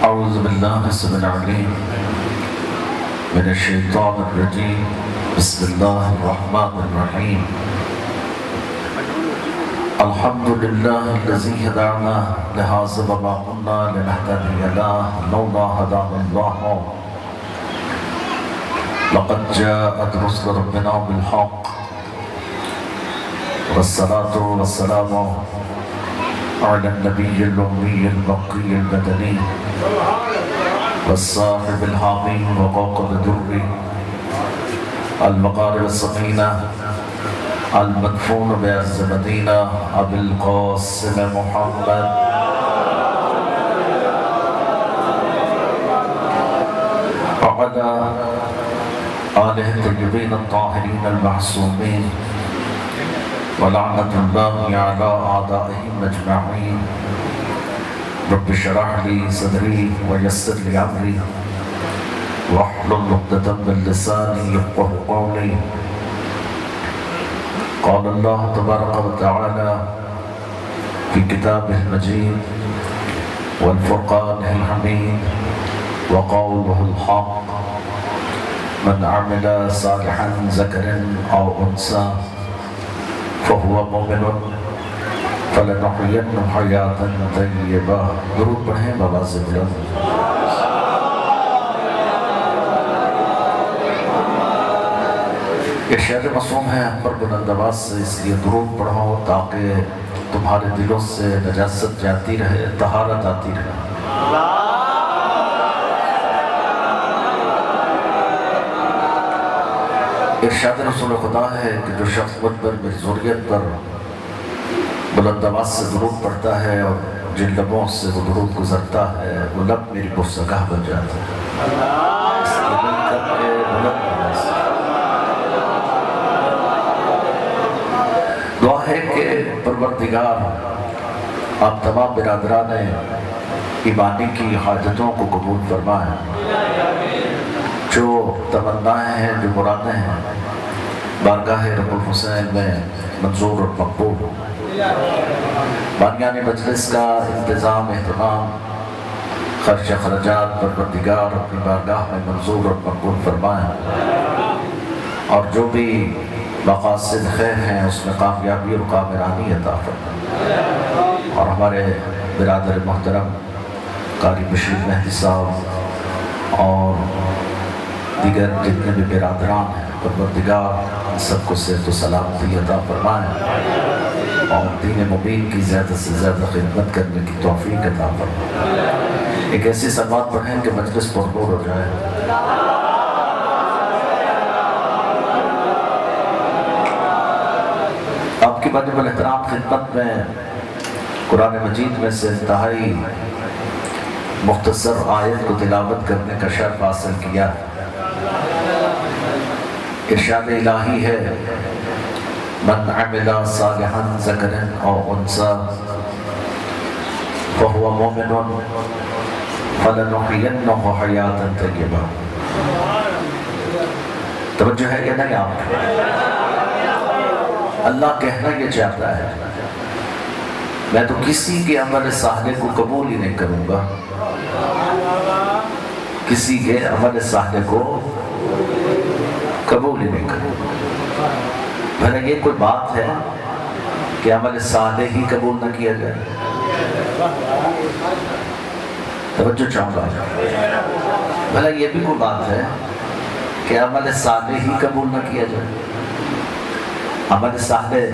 أعوذ بالله السميع العليم من الشيطان الرجيم. بسم الله الرحمن الرحيم. الحمد لله الذي هدانا لهذا وما كنا لنهتدي لولا هدانا الله. لقد جاءت رسل ربنا بالحق والصلاة والسلام على النبي الأمي البقي المدني والصاحب الحامي وقوقب الدري المقارب السقينة المدفون بعز مدينة أبي القاسم محمد وعلى آله الطيبين الطاهرين المعصومين ولعنة الله على أعدائهم أجمعين. رب اشرح لي صدري ويسر لي أمري واحلل عقدة من لساني يفقهوا قولي. قال الله تبارك وتعالى في كتابه المجيد والفرقان الحميد وقوله الحق: من عمل صالحا ذكر أو أنثى فهو مؤمن فلنحيينه حياة طیبہ. درود پڑھیں بآواز بلند. ارشاد معصوم ہے ہم پر بلند آواز سے اس لیے درود پڑھو تاکہ تمہارے دلوں سے نجاست جاتی رہے، طہارت آتی رہے. ارشاد رسول خدا ہے کہ جو شخص مجھ پر میری ذریت پر بلند آواز سے درود پڑھتا ہے اور جن لبوں سے وہ درود گزرتا ہے وہ لب میری بوسگاہ بن جاتا ہے. اس لیے مل کر کے بلند آواز دعا ہے کہ پروردگار آپ تمام برادران ایمانی کی حاجتوں کو قبول فرمائیں. جو تمنائیں ہیں، جو مرادیں ہیں، بارگاہ رب الحسین میں منظور اور مقبول ہو. بانیان مجلس کا انتظام اہتمام خرچ خرجات پروردگار اپنی بارگاہ میں منظور اور مقبول فرمائیں، اور جو بھی مقاصد خیر ہیں اس میں کامیابی اور کامرانی عطا فرمائیں. اور ہمارے برادر محترم قاری بشیر مہدی صاحب اور دیگر جتنے بھی برادران ہیں پروردگار سب کو صحت و سلامتی عطا فرمائیں اور دین مبین کی زیادہ سے زیادہ خدمت کرنے کی توفیق عطا فرمائیں. ایک ایسی سلوات پڑھیں کہ مجلس پرنور ہو جائے. آپ کی واجب الاحترام خدمت میں قرآن مجید میں سے انتہائی مختصر آیت کو تلاوت کرنے کا شرف حاصل کیا. ارشاد الہی ہے: من عمل صالحا ذکر او انثى فهو مؤمن فلنحيينه حیاة طیبہ. توجہ ہے یا نہیں آپ؟ اللہ کہنا یہ چاہتا ہے میں تو کسی کے عمل صالح کو قبول ہی نہیں کروں گا، کسی کے عمل صالح کو قبول ہی نہیں کروں. بھلا یہ کوئی بات ہے کہ عمل صالح ہی قبول نہ کیا جائے؟ توجہ چاہوں گا. بھلا یہ بھی کوئی بات ہے کہ عمل صالح ہی قبول نہ کیا جائے؟ عمل صالح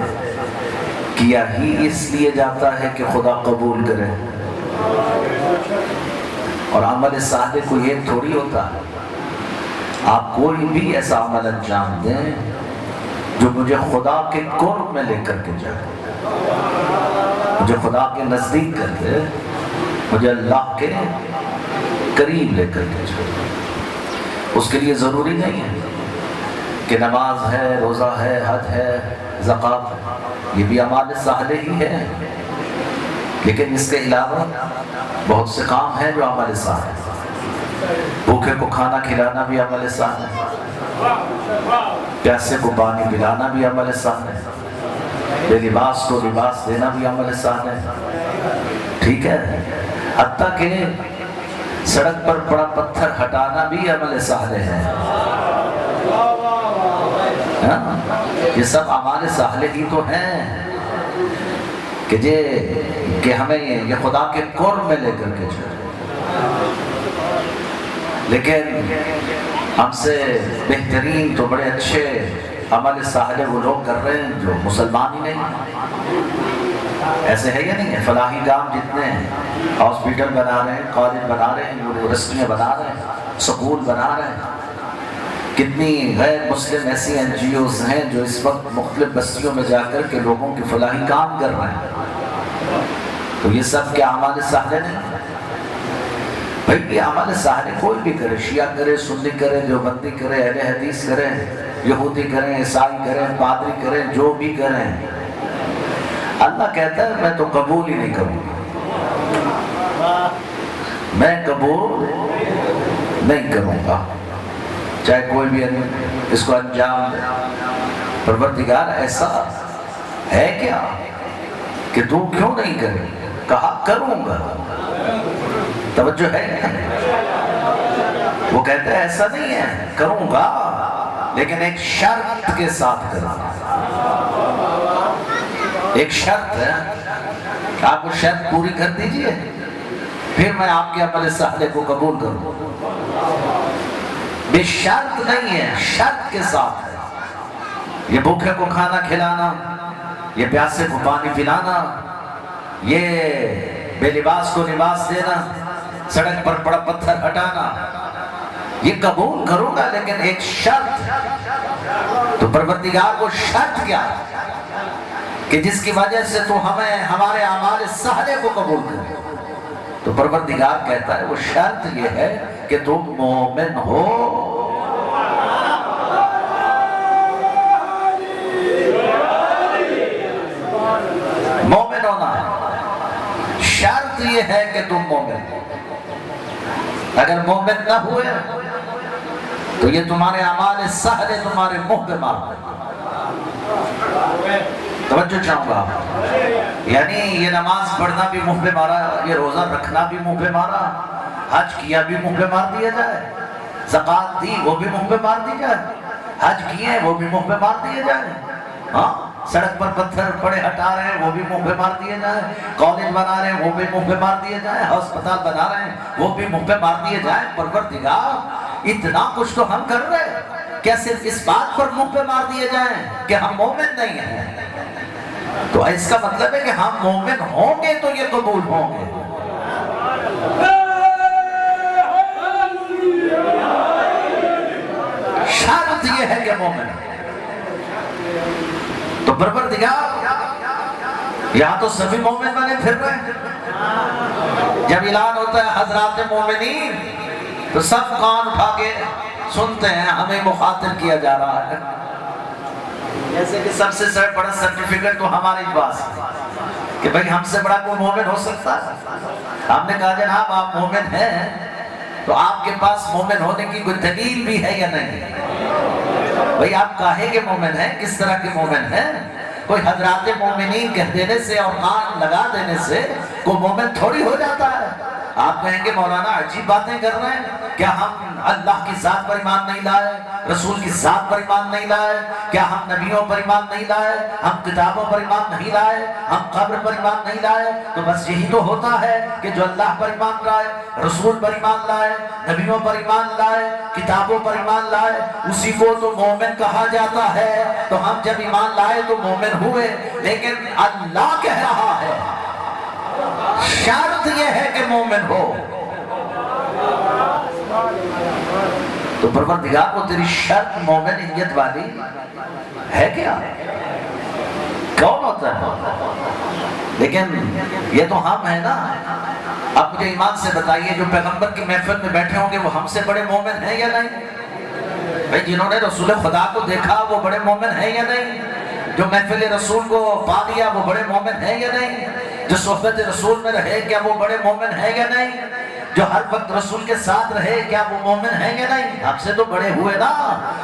کیا ہی اس لیے جاتا ہے کہ خدا قبول کرے، اور عمل صالح کو یہ تھوڑی ہوتا ہے آپ کوئی بھی ایسا عمل انجام دیں جو مجھے خدا کے قرب میں لے کر کے جائے، مجھے خدا کے نزدیک کر دے، مجھے اللہ کے قریب لے کر کے جائے. اس کے لیے ضروری نہیں ہے کہ نماز ہے، روزہ ہے، حج ہے، زکوٰۃ ہے، یہ بھی اعمال صالح ہی ہے، لیکن اس کے علاوہ بہت سے کام ہیں جو عمل صالح ہے. بھوکے کو کھانا کھلانا بھی عمل صالح ہے، پیاسے کو پانی پلانا بھی عمل صالح ہے، بے لباس کو لباس دینا بھی عمل صالح ہے. ٹھیک ہے، حتیٰ کہ سڑک پر پڑا پتھر ہٹانا بھی عمل صالح ہے. یہ سب اعمال صالح ہی تو ہیں کہ ہمیں یہ خدا کے قرب میں لے کر کے چلے. لیکن ہم سے بہترین تو بڑے اچھے عمل صالح وہ لوگ کر رہے ہیں جو مسلمان ہی نہیں. ایسے ہے یا نہیں ہے؟ فلاحی کام جتنے ہیں، ہاسپٹل بنا رہے ہیں، کالج بنا رہے ہیں، یونیورسٹیاں بنا رہے ہیں، سکول بنا رہے ہیں. کتنی غیر مسلم ایسی این جی اوز ہیں جو اس وقت مختلف بستیوں میں جا کر کے لوگوں کی فلاحی کام کر رہے ہیں. تو یہ سب کیا اعمال صالح نہیں؟ بھائی یہ اعمال صالح کوئی بھی کرے، شیعہ کرے، سنی کرے، دیوبندی کرے، اہل حدیث کرے، یہودی کریں، عیسائی کریں، پادری کریں، جو بھی کریں، اللہ کہتا ہے میں تو قبول ہی نہیں کروں گا. میں قبول نہیں کروں گا چاہے کوئی بھی اس کو انجام دے. پروردگار ایسا ہے کیا کہ تو کیوں نہیں کرے؟ کہا کروں گا. توجہ ہے؟ وہ کہتا ہے ایسا نہیں ہے، کروں گا لیکن ایک شرط کے ساتھ کروں گا. ایک شرط ہے کہ آپ وہ شرط پوری کر دیجئے پھر میں آپ کے عمل صالح کو قبول کروں. بے شرط نہیں ہے، شرط کے ساتھ ہے. یہ بھوکے کو کھانا کھلانا، یہ پیاسے کو پانی پلانا، یہ بے لباس کو لباس دینا، سڑک پر پڑا پتھر ہٹانا، یہ قبول کروں گا لیکن ایک شرط. تو پروردگار کو شرط کیا کہ جس کی وجہ سے تو ہمیں ہمارے اعمال صالح کو قبول کرے. تو پروردگار کہتا ہے وہ شرط یہ ہے کہ تم مومن ہو. مومن ہونا ہے، شرط یہ ہے کہ تم مومن ہو. اگر مومن نہ ہوئے تو یہ تمہارے اعمال صالح تمہارے منہ پہ مار. توجہ چاہوں گا، یعنی یہ نماز پڑھنا بھی منہ پہ مارا، یہ روزہ رکھنا بھی منہ پہ مارا، حج کیا بھی منہ پہ مار دیا جائے، زکوٰۃ دی وہ بھی منہ پہ مار دی جائے، حج کیے وہ بھی منہ پہ مار دیے جائے. ہاں سڑک پر پتھر پڑے ہٹا رہے ہیں وہ بھی منہ پہ مار دیے جائیں، کالج بنا رہے ہیں وہ بھی منہ پہ مار دیے جائیں، ہسپتال بنا رہے ہیں وہ بھی منہ پہ مار دیے جائیں. پروردگار اتنا کچھ تو ہم کر رہے ہیں، کیا صرف اس بات پر منہ پہ مار دیے جائیں کہ ہم مومن نہیں ہیں؟ تو اس کا مطلب ہے کہ ہم مومن ہوں گے تو یہ قبول ہوں گے. شرط یہ ہے کہ مومن. تو پروردگار یہاں تو سبھی مومن بنے پھر رہے ہیں. جب اعلان ہوتا ہے حضرات مومنین تو سب کان اٹھا کے سنتے ہیں، ہمیں مخاطب کیا جا رہا ہے. جیسے کہ سب سے بڑا سرٹیفکیٹ تو ہمارے پاس ہے کہ بھئی ہم سے بڑا کوئی مومن ہو سکتا ہے. ہم نے کہا جناب آپ مومن ہیں تو آپ کے پاس مومن ہونے کی کوئی دلیل بھی ہے یا نہیں؟ بھئی آپ کاہے کے مومن ہیں، کس طرح کے مومن ہیں؟ کوئی حضرات مومنین کہہ دینے سے اور کان لگا دینے سے کوئی مومن تھوڑی ہو جاتا ہے. آپ کہیں گے مولانا عجیب باتیں کر رہے ہیں، کیا ہم اللہ کی ذات پر ایمان نہیں لائے، رسول کی ذات پر ایمان نہیں لائے؟ کیا ہم نبیوں پر ایمان نہیں لائے؟ ہم کتابوں پر ایمان نہیں لائے؟ ہم قبر پر ایمان نہیں لائے؟ تو بس یہی تو ہوتا ہے کہ جو اللہ پر ایمان لائے، رسول پر ایمان لائے، نبیوں پر ایمان لائے، کتابوں پر ایمان لائے، اسی کو تو مومن کہا جاتا ہے. تو ہم جب ایمان لائے تو مومن ہوئے، لیکن اللہ کہہ رہا ہے شرط یہ ہے کہ مومن ہو. تو پروردگار کو تیری شرط مومنیت والی ہے کیا؟ کون ہوتا ہے؟ لیکن یہ تو ہم ہیں نا. اب مجھے ایمان سے بتائیے جو پیغمبر کی محفل میں بیٹھے ہوں گے وہ ہم سے بڑے مومن ہیں یا نہیں؟ بھائی جنہوں نے رسول خدا کو دیکھا وہ بڑے مومن ہیں یا نہیں؟ جو محفل رسول کو پا لیا وہ بڑے مومن ہیں یا نہیں؟ جو صحبت رسول میں رہے کیا وہ بڑے مومن ہیں یا نہیں؟ جو ہر وقت رسول کے ساتھ رہے کیا وہ مومن ہیں یا نہیں؟ ہم سے تو بڑے ہوئے نا.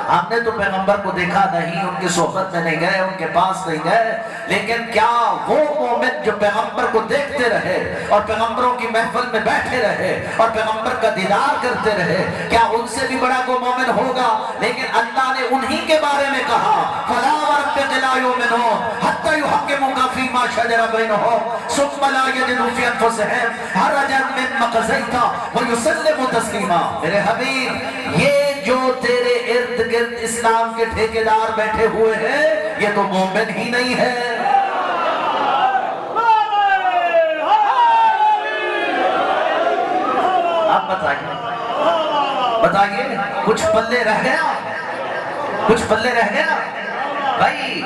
ہم نے تو پیغمبر کو دیکھا نہیں، ان کی صحبت میں نہیں گئے، ان کے پاس نہیں گئے، لیکن کیا وہ مومن جو پیغمبر کو دیکھتے رہے اور پیغمبروں کی محفل میں بیٹھے رہے اور پیغمبر کا دیدار کرتے رہے، کیا ان سے بھی بڑا کوئی مومن ہوگا؟ لیکن اللہ نے انہی کے بارے میں کہا فَلَا وَرَبِّكَ لَا يُؤْمِنُونَ حَتَّى يُحَكِّمُوكَ فِي مَا شَجَرَ بَيْنَهُمْ ثُمَّ لَا يَجِدُوا فِي أَنفُسِهِمْ حَرَجًا مِّمَّا قَضَيْتَ وَيُسَلِّمُوا تَسْلِيمًا۔ میرے حبیب، یہ جو تیرے ارد گرد اسلام کے ٹھیکیدار بیٹھے ہوئے ہیں، یہ تو مومن ہی نہیں ہے۔ آپ بتائیے کچھ پلے رہ گیا؟ کچھ پلے رہ گیا؟ بھائی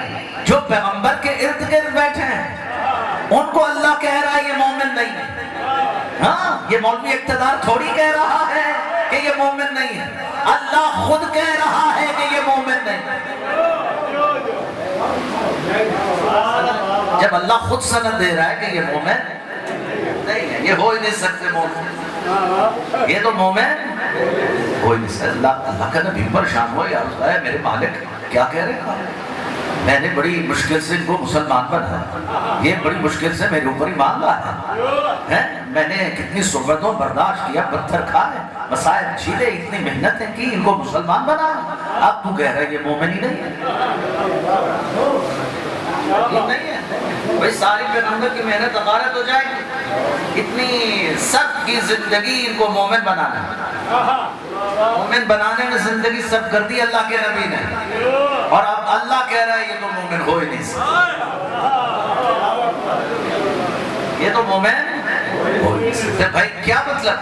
جو پیغمبر کے ارد گرد بیٹھے ہیں ان کو اللہ کہہ رہا ہے یہ مومن نہیں ہے۔ ہاں، یہ مولوی اقتدار تھوڑی کہہ رہا ہے کہ یہ مومن نہیں ہے، اللہ خود کہہ رہا ہے کہ یہ مومن نہیں ہے۔ جب اللہ خود سند دے رہا ہے کہ یہ مومن نہیں ہے، یہ ہو ہی نہیں سکتے مومن، یہ تو مومن ہو ہی نہیں سکتے۔ اللہ کا نبی پریشان ہو، یا رسول میرے مالک کیا کہہ رہے ہیں؟ میں نے بڑی مشکل سے ان کو مسلمان بنایا، یہ بڑی مشکل سے میرے اوپر ایمان لایا ہے، میں نے کتنی صحبتوں برداشت کیا، پتھر کھائے، مسائل جھیلے، اتنی محنتیں کی، ان کو مسلمان بنایا، اب تو کہہ رہے ہیں یہ مومن ہی نہیں ہے۔ نہیں ہے بھئی، ساری پیغمبر کی محنت غارت ہو جائے گی، اتنی سخت کی زندگی ان کو مومن بنانا ہے۔ مومن بنانے میں زندگی سب کر دی اللہ کے نبی نے، اور اب اللہ کہہ رہا ہے یہ تو مومن ہو ہی نہیں سکتا، یہ تو مومن ہو ہی نہیں سکتا۔ بھائی کیا مطلب؟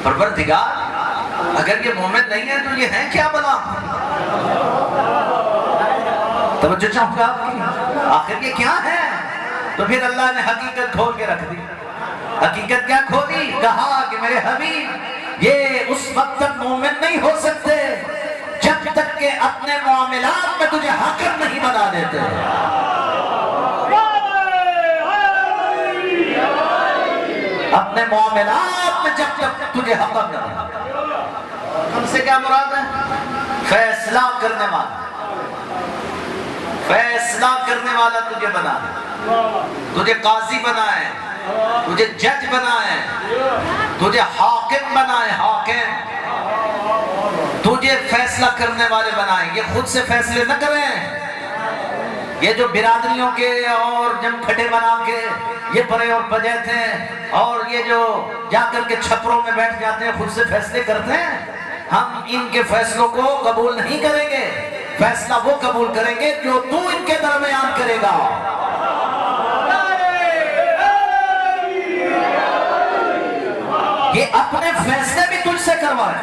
پروردگار اگر یہ مومن نہیں ہے تو یہ ہیں کیا بنا؟ توجہ چاہوں گا آپ کی، آخر یہ کیا ہے؟ تو پھر اللہ نے حقیقت کھول کے رکھ دی۔ حقیقت کیا کھولی؟ کہا کہ میرے حبیب یہ اس وقت تک مومن نہیں ہو سکتے جب تک کہ اپنے معاملات میں تجھے حاکم نہیں بنا دیتے۔ اپنے معاملات میں جب تک تجھے حاکم نہ بنا۔ ہم سے کیا مراد ہے؟ فیصلہ کرنے والا، فیصلہ کرنے والا تجھے بنا ہے، تجھے قاضی بنا ہے، تجھے جج بنا ہے، تجھے حاکم بنا ہے، حاکم تجھے فیصلہ کرنے والے بنائیں۔ یہ خود سے فیصلے نہ کریں، یہ جو برادریوں کے اور جم کھٹے بنا کے یہ پرے اور پجے تھے اور یہ جو جا کر کے چھپروں میں بیٹھ جاتے ہیں خود سے فیصلے کرتے ہیں، ہم ان کے فیصلوں کو قبول نہیں کریں گے۔ فیصلہ وہ قبول کریں گے جو تو ان کے درمیان کرے گا۔ یہ اپنے فیصلے بھی تجھ سے کروائے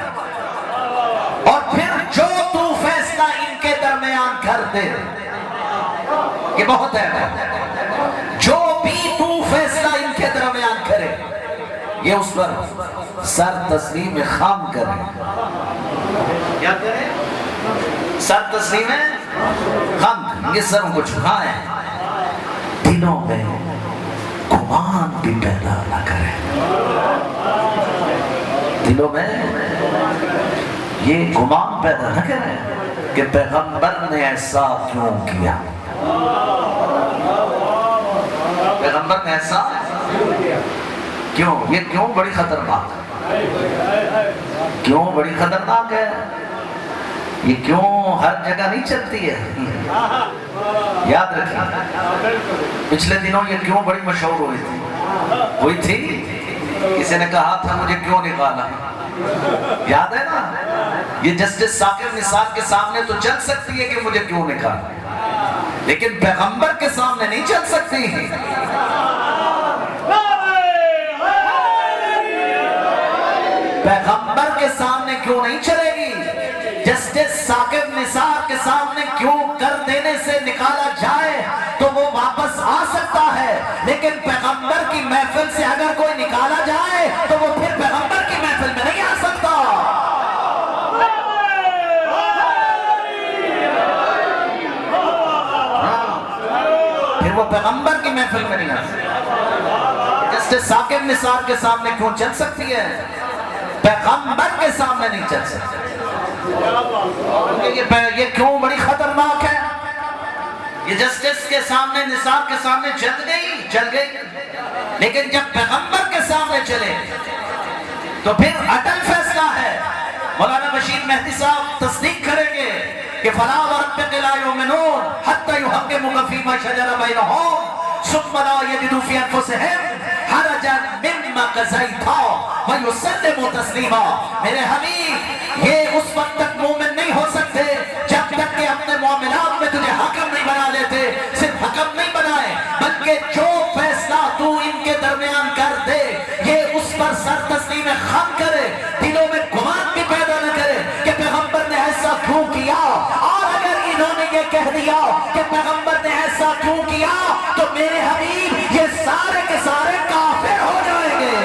اور پھر جو تو فیصلہ ان کے درمیان کر دے، یہ بہت ہے، جو بھی تو فیصلہ ان کے درمیان کرے یہ اس پر سر تسلیم خام کرے۔ کیا کرے؟ سر تسلیم خام، یہ سروں کو جھکائیں، دلوں میں گمان بھی پیدا نہ کرے، دلوں میں یہ گمان پیدا نہ کرے کہ پیغمبر نے ایسا کیوں کیا، پیغمبر نے ایسا کیوں، یہ کیوں بڑی خطرناک ہے، کیوں بڑی خطرناک ہے، یہ کیوں ہر جگہ نہیں چلتی ہے۔ یاد رکھیں پچھلے دنوں یہ کیوں بڑی مشہور ہوئی تھی، کسی نے کہا تھا مجھے کیوں نکالا، یاد ہے نا؟ یہ جسٹس ثاقب نثار کے سامنے تو چل سکتی ہے کہ مجھے کیوں نکالا، لیکن پیغمبر کے سامنے نہیں چل سکتی۔ پیغمبر کے سامنے کیوں نہیں چلے گی؟ جسٹس ثاقب نثار کے سامنے کیوں کر دینے سے نکالا جائے تو وہ واپس آ سکتا ہے، لیکن پیغمبر کی محفل سے اگر کوئی نکالا جائے تو وہ پھر پیغمبر کی محفل میں نہیں آ سکتا۔ پھر وہ پیغمبر کی محفل میں نہیں آ سکتا۔ جسٹس ثاقب نثار کے سامنے کیوں چل سکتی ہے، پیغمبر کے سامنے نہیں چل سکتی۔ یہ کیوں بڑی خطرناک ہے، یہ جسٹس کے سامنے نثار کے سامنے چل گئی، چل گئی، لیکن جب پیغمبر کے سامنے چلے تو پھر اٹل فیصلہ ہے۔ مولانا بشیر مہدی صاحب تصدیق کریں گے کہ فلا وربک لا یؤمنون حتی یحکموک فیما شجر بینہم ثم لا یجدوا فی انفسہم حرجا مما قضیت ویسلموا تسلیما۔ میرے حبیب یہ اس وقت تک مومن نہیں ہو سکتے جب تک کہ اپنے معاملات میں تجھے حکم نہیں بنا لیتے۔ صرف حکم نہیں بنائے بلکہ جو فیصلہ تو ان کے درمیان کر دے یہ اس پر سر تسلیم خم کرے، دلوں میں گمان بھی پیدا نہ کرے کہ پیغمبر نے ایسا کیوں کیا، اور اگر انہوں نے یہ کہہ دیا کہ پیغمبر نے ایسا کیوں کیا تو میرے حبیب یہ سارے کے سارے کافر ہو جائیں گے۔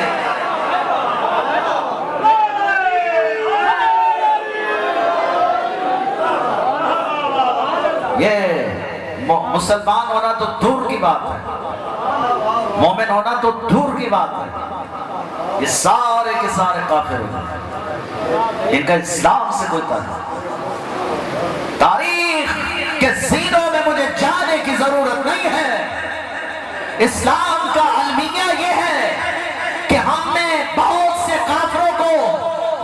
یہ مسلمان ہونا تو دور کی بات ہے، مومن ہونا تو دور کی بات ہے، یہ سارے کے سارے کافر ہو جائیں، ان کا اسلام سے کوئی تعلق۔ تاریخ کے زینوں میں مجھے جانے کی ضرورت نہیں ہے، اسلام کا المیہ یہ ہے کہ ہم نے بہت سے کافروں کو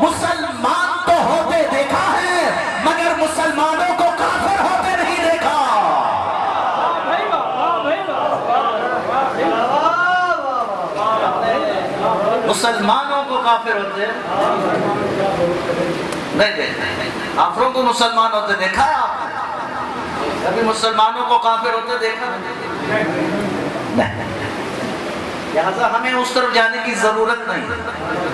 مسلمان تو ہوتے دیکھا ہے مگر مسلمانوں کو کافر ہوتے نہیں دیکھا۔ مسلمانوں کو کافر ہوتے نہیں دیکھا، کافروں کو مسلمان ہوتے دیکھا ہے آپ نے؟ کبھی مسلمانوں کو کافر ہوتے دیکھا نہیں۔ لہذا ہمیں اس طرف جانے کی ضرورت نہیں،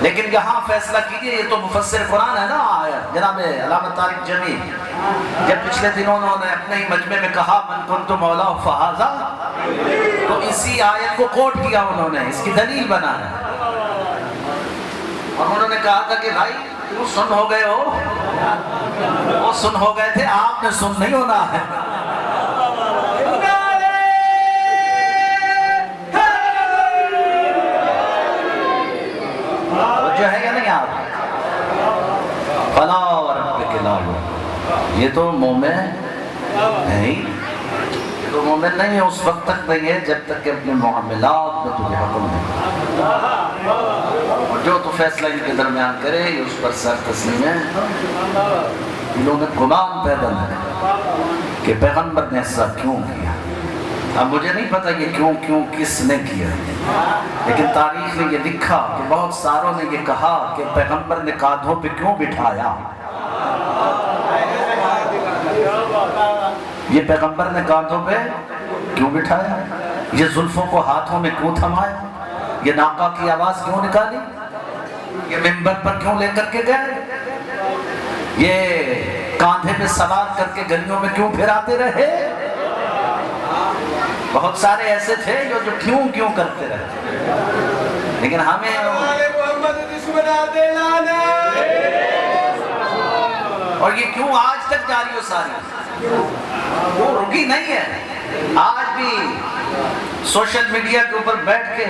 لیکن یہاں فیصلہ کیجئے، یہ تو مفسر قرآن ہے نا آیت جناب علامہ طارق جمیل، جب پچھلے دنوں انہوں نے اپنے ہی مجمع میں کہا من کنت مولا فہذا، تو اسی آیت کو کوٹ کیا انہوں نے، اس کی دلیل بنا ہے، اور انہوں نے کہا تھا کہ بھائی تم سن ہو گئے ہو، وہ سن ہو گئے تھے، آپ نے سن نہیں ہونا ہے۔ جو ہے یا نہیں آپ فلا وربک لا یؤمنون، یہ تو مومن نہیں، یہ تو مومن نہیں ہے، اس وقت تک نہیں ہے جب تک کہ اپنے معاملات میں تجھے حکم نہیں، اور جو تو فیصلہ ان کے درمیان کرے یہ اس پر سر تسلیم ہے۔ انہوں نے گمان پیدا نہیں کہ پیغمبر نے ایسا کیوں کیا، اب مجھے نہیں پتا یہ کیوں کس نے کیا، لیکن تاریخ نے یہ لکھا کہ بہت ساروں نے یہ کہا کہ پیغمبر نے کاندھوں پہ کیوں بٹھایا، یہ پیغمبر نے کاندھوں پہ کیوں بٹھایا، یہ زلفوں کو ہاتھوں میں کیوں تھمایا، یہ ناقہ کی آواز کیوں نکالی، یہ منبر پر کیوں لے کر کے گئے، یہ کاندھے پہ سوار کر کے گلیوں میں کیوں پھراتے رہے۔ بہت سارے ایسے تھے جو کیوں کرتے رہے، لیکن ہمیں اور یہ کیوں آج تک جاری و ساری، وہ رکی نہیں ہے، آج بھی سوشل میڈیا کے اوپر بیٹھ کے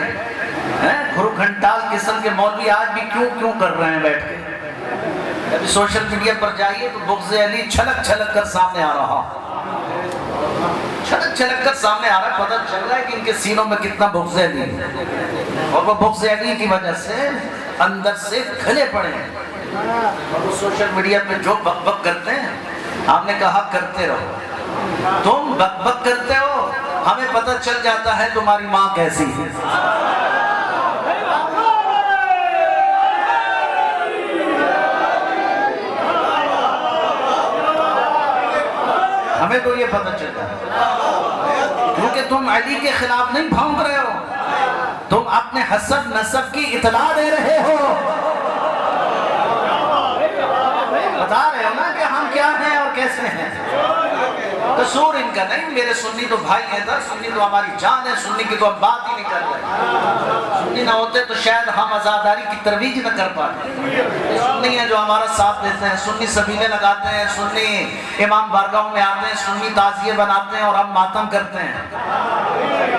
گھرو گھنٹال قسم کے مولوی آج بھی کیوں کر رہے ہیں بیٹھ کے۔ ابھی سوشل میڈیا پر جائیے تو بغض علی چھلک کر سامنے آ رہا، چھلک کر سامنے آ رہا ہے، پتہ چل رہا ہے کہ ان کے سینوں میں کتنا بغض علی ہے، اور وہ بغض علی کی وجہ سے اندر سے کھلے پڑے ہیں، اور وہ سوشل میڈیا پہ جو بک بک کرتے ہیں، ہم نے کہا کرتے رہو، تم بک بک کرتے ہو، ہمیں پتہ چل جاتا ہے تمہاری ماں کیسی ہے۔ ہمیں تو یہ پتہ چلتا ہے، کیونکہ تم علی کے خلاف نہیں بھونک رہے ہو، تم اپنے حسب نسب کی اطلاع دے رہے ہو، بتا رہے ہو نا کہ ہم کیا ہیں اور کیسے ہیں۔ قصور ان کا نہیں، میرے سنی تو بھائی ہیں تھا، سنی تو ہماری جان ہے، سنی کی تو ہم بات ہی نہیں کرتے، سنی نہ ہوتے تو شاید ہم عزاداری کی ترویج نہ کر پاتے۔ سنی ہیں جو ہمارا ساتھ دیتے ہیں، سنی سبیلے لگاتے ہیں، سنی امام بارگاہوں میں آتے ہیں، سنی تعزیے بناتے ہیں اور ہم ماتم کرتے ہیں،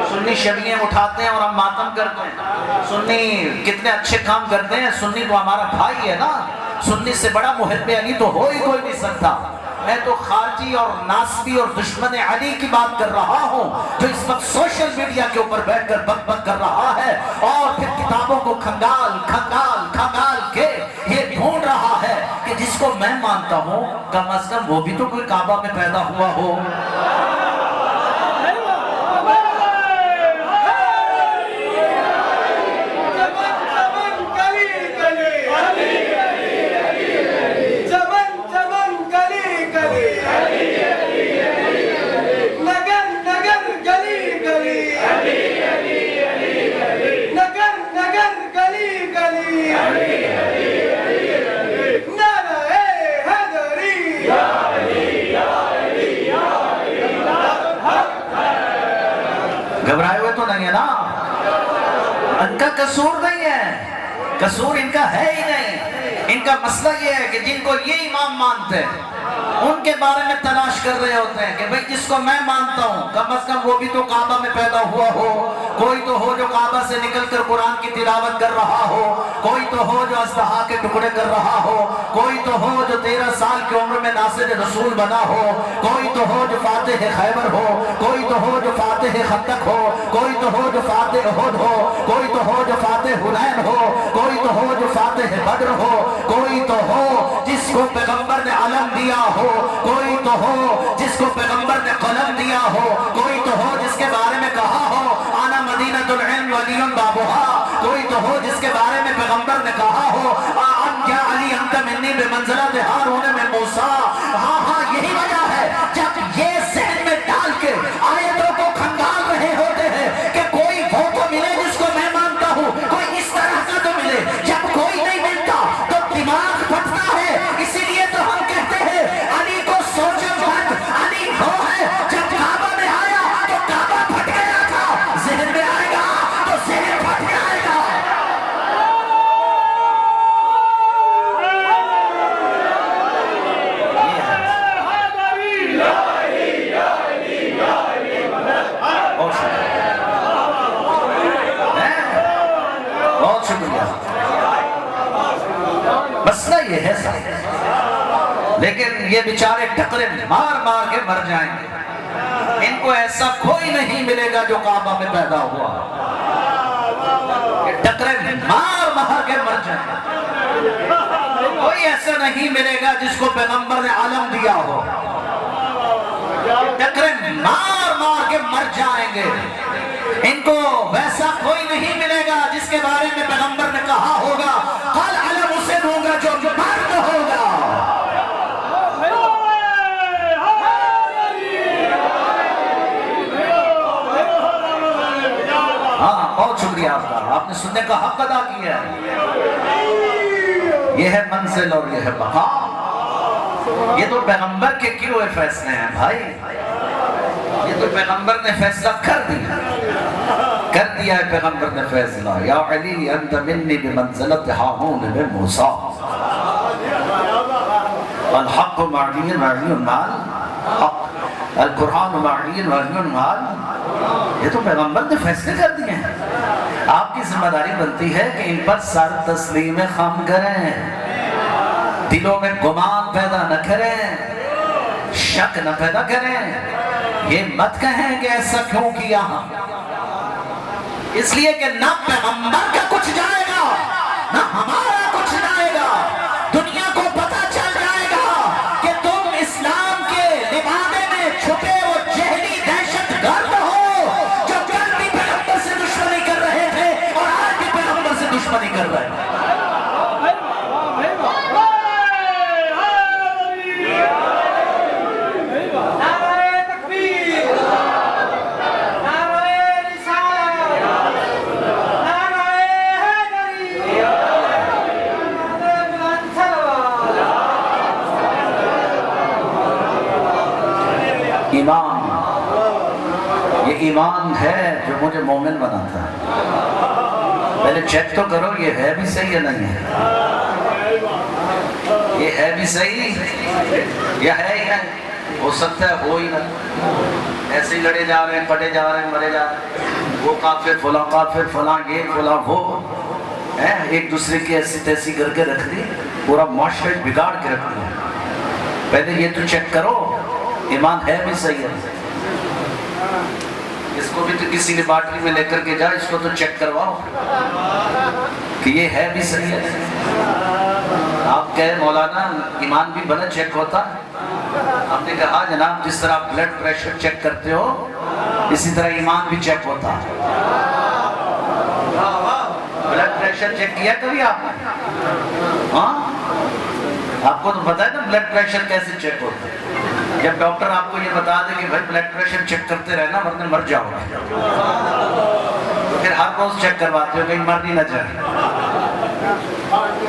سنی شبیہیں اٹھاتے ہیں اور ہم ماتم کرتے ہیں، سنی کتنے اچھے کام کرتے ہیں، سنی تو ہمارا بھائی ہے نا، سنی سے بڑا محب علی تو ہو ہی کوئی نہیں سکتا۔ میں تو خارجی اور ناسبی اور دشمن علی کی بات کر رہا ہوں جو اس وقت سوشل میڈیا کے اوپر بیٹھ کر بک بک کر رہا ہے اور پھر کتابوں کو کھنگال کھنگال کھنگال کے یہ ڈھونڈ رہا ہے کہ جس کو میں مانتا ہوں کم از کم وہ بھی تو کوئی کعبہ میں پیدا ہوا ہو. گھبرائے ہوئے تو نہیں ہے نا؟ ان کا قصور نہیں ہے، قصور ان کا ہے ہی نہیں. ان کا مسئلہ یہ ہے کہ جن کو یہ امام مانتے ہیں ان کے بارے میں تلاش کر رہے ہوتے ہیں کہ بھئی جس کو میں مانتا ہوں کم از کم وہ بھی تو کعبہ میں پیدا ہوا ہو، کوئی تو ہو جو کعبہ سے نکل کر قرآن کی تلاوت کر رہا ہو، کوئی تو ہو جو اژدہا کے ٹکڑے کر رہا ہو، کوئی تو ہو جو 13 سال کی عمر میں ناصر رسول بنا ہو، کوئی تو ہو جو فاتح خیبر ہو، کوئی تو ہو جو فاتح خندق ہو، کوئی تو ہو جو فاتح احد ہو، کوئی تو ہو جو فاتح حنین ہو، کوئی تو ہو جو فاتح بدر ہو، کوئی تو ہو جس کو پیغمبر نے علم دیا ہو، کوئی تو ہو جس کو پیغمبر نے قلم دیا ہو، کوئی تو ہو جس کے بارے میں کہا ہو انا مدینۃ العلم ولی بابھا، کوئی تو ہو جس کے بارے میں پیغمبر نے کہا ہو یا علی انت منی بمنزلۃ ہارون من موسیٰ. ہاں ہاں یہی وجہ ہے جب یہ ذہن میں ڈال کے آیتوں کو کھنگال رہے ہوتے ہیں کہ کوئی وہ تو ملے جس کو میں مانتا ہوں، کوئی اس طرح کا تو ملے. جب کوئی نہیں ملتا تو دماغ پھٹتا ہے. اسی لیے تو ہم کہتے ہیں علی کو سوچو مت، علی وہ ہے جب کعبہ میں آیا تو کعبہ پھٹ گیا تھا، ذہن میں آئے گا تو ذہن پھٹ جائے گا. بہت شکریہ. مسئلہ یہ ہے صاحب، لیکن یہ بیچارے ٹکرے مار مار کے مر جائیں گے. ان کو ایسا کوئی نہیں ملے گا جو کعبہ میں پیدا ہوا. یہ ٹکرے مار مار کے مر جائیں گے. کوئی ایسا نہیں ملے گا جس کو پیغمبر نے علم دیا ہو. ٹکرے مار مار کے مر جائیں گے. ان کو ویسا کوئی نہیں ملے گا جس کے بارے میں پیغمبر نے کہا ہوگا قال علم اسے دوں گا جو مرد ہوگا. ہاں بہت شکریہ آپ کا، آپ نے سننے کا حق ادا کیا ہے. یہ ہے منزل اور یہ ہے بقا. یہ تو پیغمبر کے کیے ہوئے فیصلے ہیں بھائی. یہ تو پیغمبر نے فیصلہ کر دیا ہے پیغمبر نے فیصلہ. یا علی انت منی بمنزلت ہارون بن موسیٰ الحق معلی معلی مال حق القرآن معلی معلی مال. یہ تو پیغمبر نے فیصلے کر دیے ہیں. آپ کی ذمہ داری بنتی ہے کہ ان پر سر تسلیم خم کریں، دلوں میں گمان پیدا نہ کریں، شک نہ پیدا کریں. یہ مت کہیں کہ ایسا کیوں کیا ہم، اس لیے کہ نہ پیغمبر کا کچھ جائے گا نہ ہمارا کچھ جائے گا. دنیا کو پتہ چل جائے گا کہ تم اسلام کے لبادے میں چھپے وہ جہلی دہشت گرد ہو جو کل بھی پیغمبر سے دشمنی کر رہے تھے اور آج بھی پیغمبر سے دشمنی کر رہے ہیں. ایمان، یہ ایمان ہے جو مجھے مومن بناتا ہے. پہلے چیک تو کرو یہ ہے بھی صحیح یا نہیں ہے. یہ ہے بھی صحیح یا ہے ہی نہیں. ہو سکتا ہے ہو ہی نہیں. ایسے ہی لڑے جا رہے ہیں، پڑے جا رہے ہیں، مرے جا رہے ہیں. وہ کافر فلاں یہ فلاں وہ ایک دوسرے کی ایسی تیسی کر کے رکھ دی، پورا معاشرہ بگاڑ کے رکھ دیا. پہلے یہ تو چیک کرو ایمان ہے بھی صحیح ہے. اس کو بھی تو کسی لیبارٹری میں لے کر کے جا, اس کو تو چیک کرواؤ کہ یہ ہے بھی صحیح ہے. آپ کہے مولانا ایمان بھی بنا چیک ہوتا. ہم نے کہا جناب جس طرح آپ بلڈ پریشر چیک کرتے ہو اسی طرح ایمان بھی چیک ہوتا. بلڈ پریشر چیک کیا کبھی آپ نے؟ ہاں آپ کو تو پتا ہے نا بلڈ پریشر کیسے چیک ہوتا ہے. جب ڈاکٹر آپ کو یہ بتا دے کہ بھائی بلڈ پریشر چیک کرتے رہنا ورنہ مر جاؤ گے, تو پھر ہر روز چیک کرواتے ہو کہیں مر نہیں نہ جائے.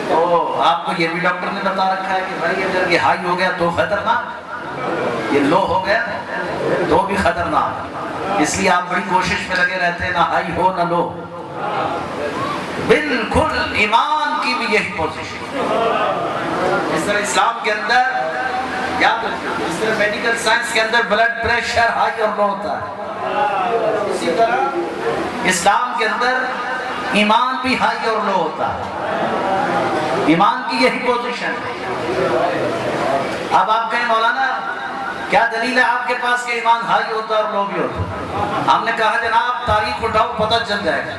تو آپ کو یہ بھی ڈاکٹر نے بتا رکھا ہے کہ بھائی اگر یہ ہائی ہو گیا تو خطرناک, یہ لو ہو گیا تو بھی خطرناک. اس لیے آپ بڑی کوشش میں لگے رہتے ہیں نہ ہائی ہو نہ لو. بالکل ایمان کی بھی یہی پوزیشن. اس طرح اسلام کے اندر یاد رکھیں, اس طرح میڈیکل سائنس کے اندر بلڈ پریشر ہائی اور لو ہوتا ہے, اسی طرح اسلام کے اندر ایمان بھی ہائی اور لو ہوتا ہے. ایمان کی یہی پوزیشن ہے. اب آپ کہیں مولانا کیا دلیل ہے آپ کے پاس کہ ایمان ہائی ہوتا ہے اور لو بھی ہوتا ہے؟ ہم نے کہا جناب تاریخ اٹھاؤ پتہ چل جائے گا.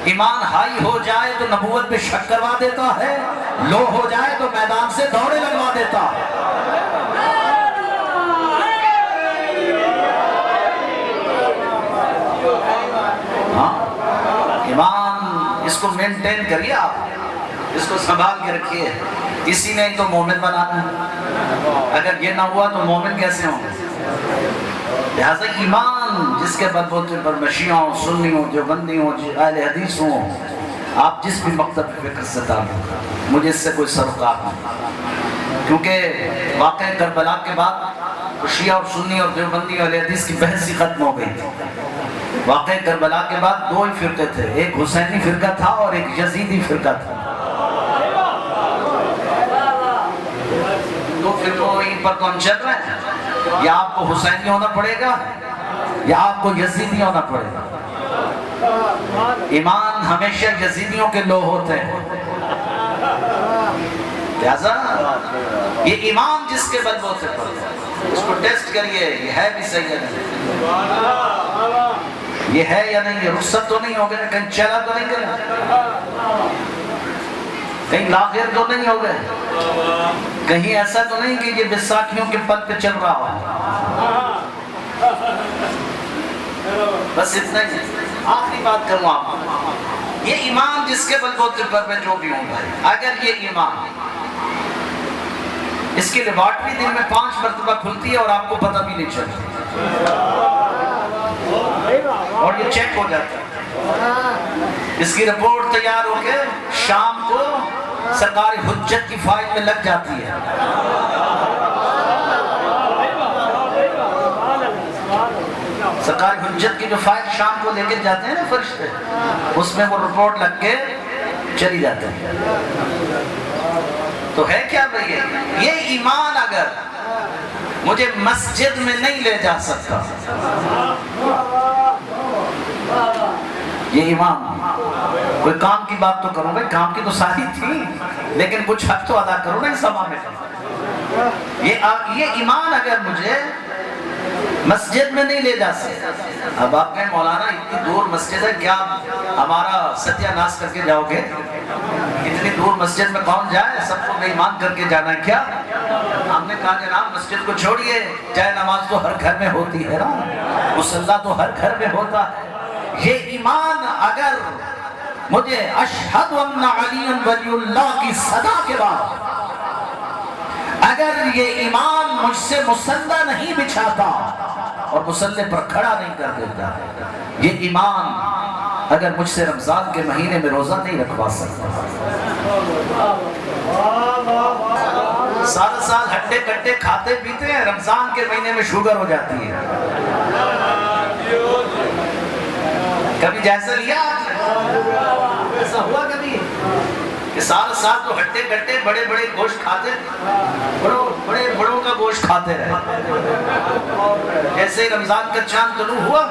ایمان ہائی ہو جائے تو نبوت پہ شک کروا دیتا ہے, لو ہو جائے تو میدان سے دوڑے لگوا دیتا ہے. ہاں ایمان اس کو مینٹین کریے, آپ اس کو سنبھال کے رکھیے. اسی نے تو مومن بنانا ہے. اگر یہ نہ ہوا تو مومن کیسے ہوں گے؟ لہذا ایمان جس کے بلبوتے پر مشیعہ ہوں, سنی ہوں, دیوبندی ہوں, اہل حدیث ہوں, آپ جس بھی مکتب فکر سے تعلق, مجھے اس سے کوئی سروکار نہیں. کیونکہ واقع کربلا کے بعد شیعہ اور سنی اور دیوبندی اور اہل حدیث کی بحث ہی ختم ہو گئی. واقع کربلا کے بعد دو ہی فرقے تھے, ایک حسینی فرقہ تھا اور ایک یزیدی فرقہ تھا. دو فرقوں پر کون چل رہے ہیں؟ یا آپ کو حسینی ہونا پڑے گا یا آپ کو یزیدی ہونا پڑے گا. ایمان ہمیشہ یزیدیوں کے لو ہوتے ہیں. لہذا یہ ایمان جس کے بلبوتے پر, اس کو ٹیسٹ کریے یہ ہے بھی صحیح ہے, یہ ہے یا نہیں, یہ رخصت تو نہیں ہو گئے, کہیں چلا تو نہیں گیا, کہیں لاغر تو نہیں ہو گئے, کہیں ایسا تو نہیں کہ یہ بیساکھیوں کے پل پہ چل رہا ہو. بس اتنا ہی. آخری بات کروں آپ کو, یہ ایمان جس کے بلبوتے پر میں جو بھی ہوں بھائی, اگر یہ ایمان اس کی لیبارٹری دن میں 5 مرتبہ کھلتی ہے اور آپ کو پتہ بھی نہیں چلتا اور یہ چیک ہو جاتا ہے, اس کی رپورٹ تیار ہو کے شام کو سرکار حجت کی فائل میں لگ جاتی ہے. سرکار حجت کی جو فائل شام کو لے کے جاتے ہیں نا فرشتے, اس میں وہ رپورٹ لگ کے چلی جاتے ہیں. تو ہے کیا بھئی یہ ایمان اگر مجھے مسجد میں نہیں لے جا سکتا, یہ ایمان, کوئی کام کی بات تو کرو بھائی, کام کی تو ساری تھی لیکن کچھ حق تو ادا کرو نا اس سبا میں. یہ ایمان اگر مجھے مسجد میں نہیں لے جا سکتا. اب آپ کہیں مولانا اتنی دور مسجد ہے, کیا ہمارا ستیہ ناش کر کے جاؤ گے؟ اتنی دور مسجد میں کون جائے, سب کو بے ایمان کر کے جانا ہے کیا؟ ہم نے کہا جناب مسجد کو چھوڑیے, چاہے نماز تو ہر گھر میں ہوتی ہے نا, مصلی تو ہر گھر میں ہوتا ہے. یہ ایمان اگر مجھے اشہد ان علی ولی اللہ کی صدا کے بعد اگر یہ ایمان مجھ سے مصلی نہیں بچھاتا اور مصلی پر کھڑا نہیں کر دیتا, یہ ایمان اگر مجھ سے رمضان کے مہینے میں روزہ نہیں رکھوا سکتا, سارا سال ہٹے کٹے کھاتے پیتے ہیں, رمضان کے مہینے میں شوگر ہو جاتی ہے. کبھی جیسا لیا ایسا ہوا کبھی کہ سال سال تو ہٹے کٹے بڑے بڑے گوشت کھاتے, بڑے بڑوں کا گوشت کھاتے رہے. جیسے رمضان کا چاند طلوع ہوا,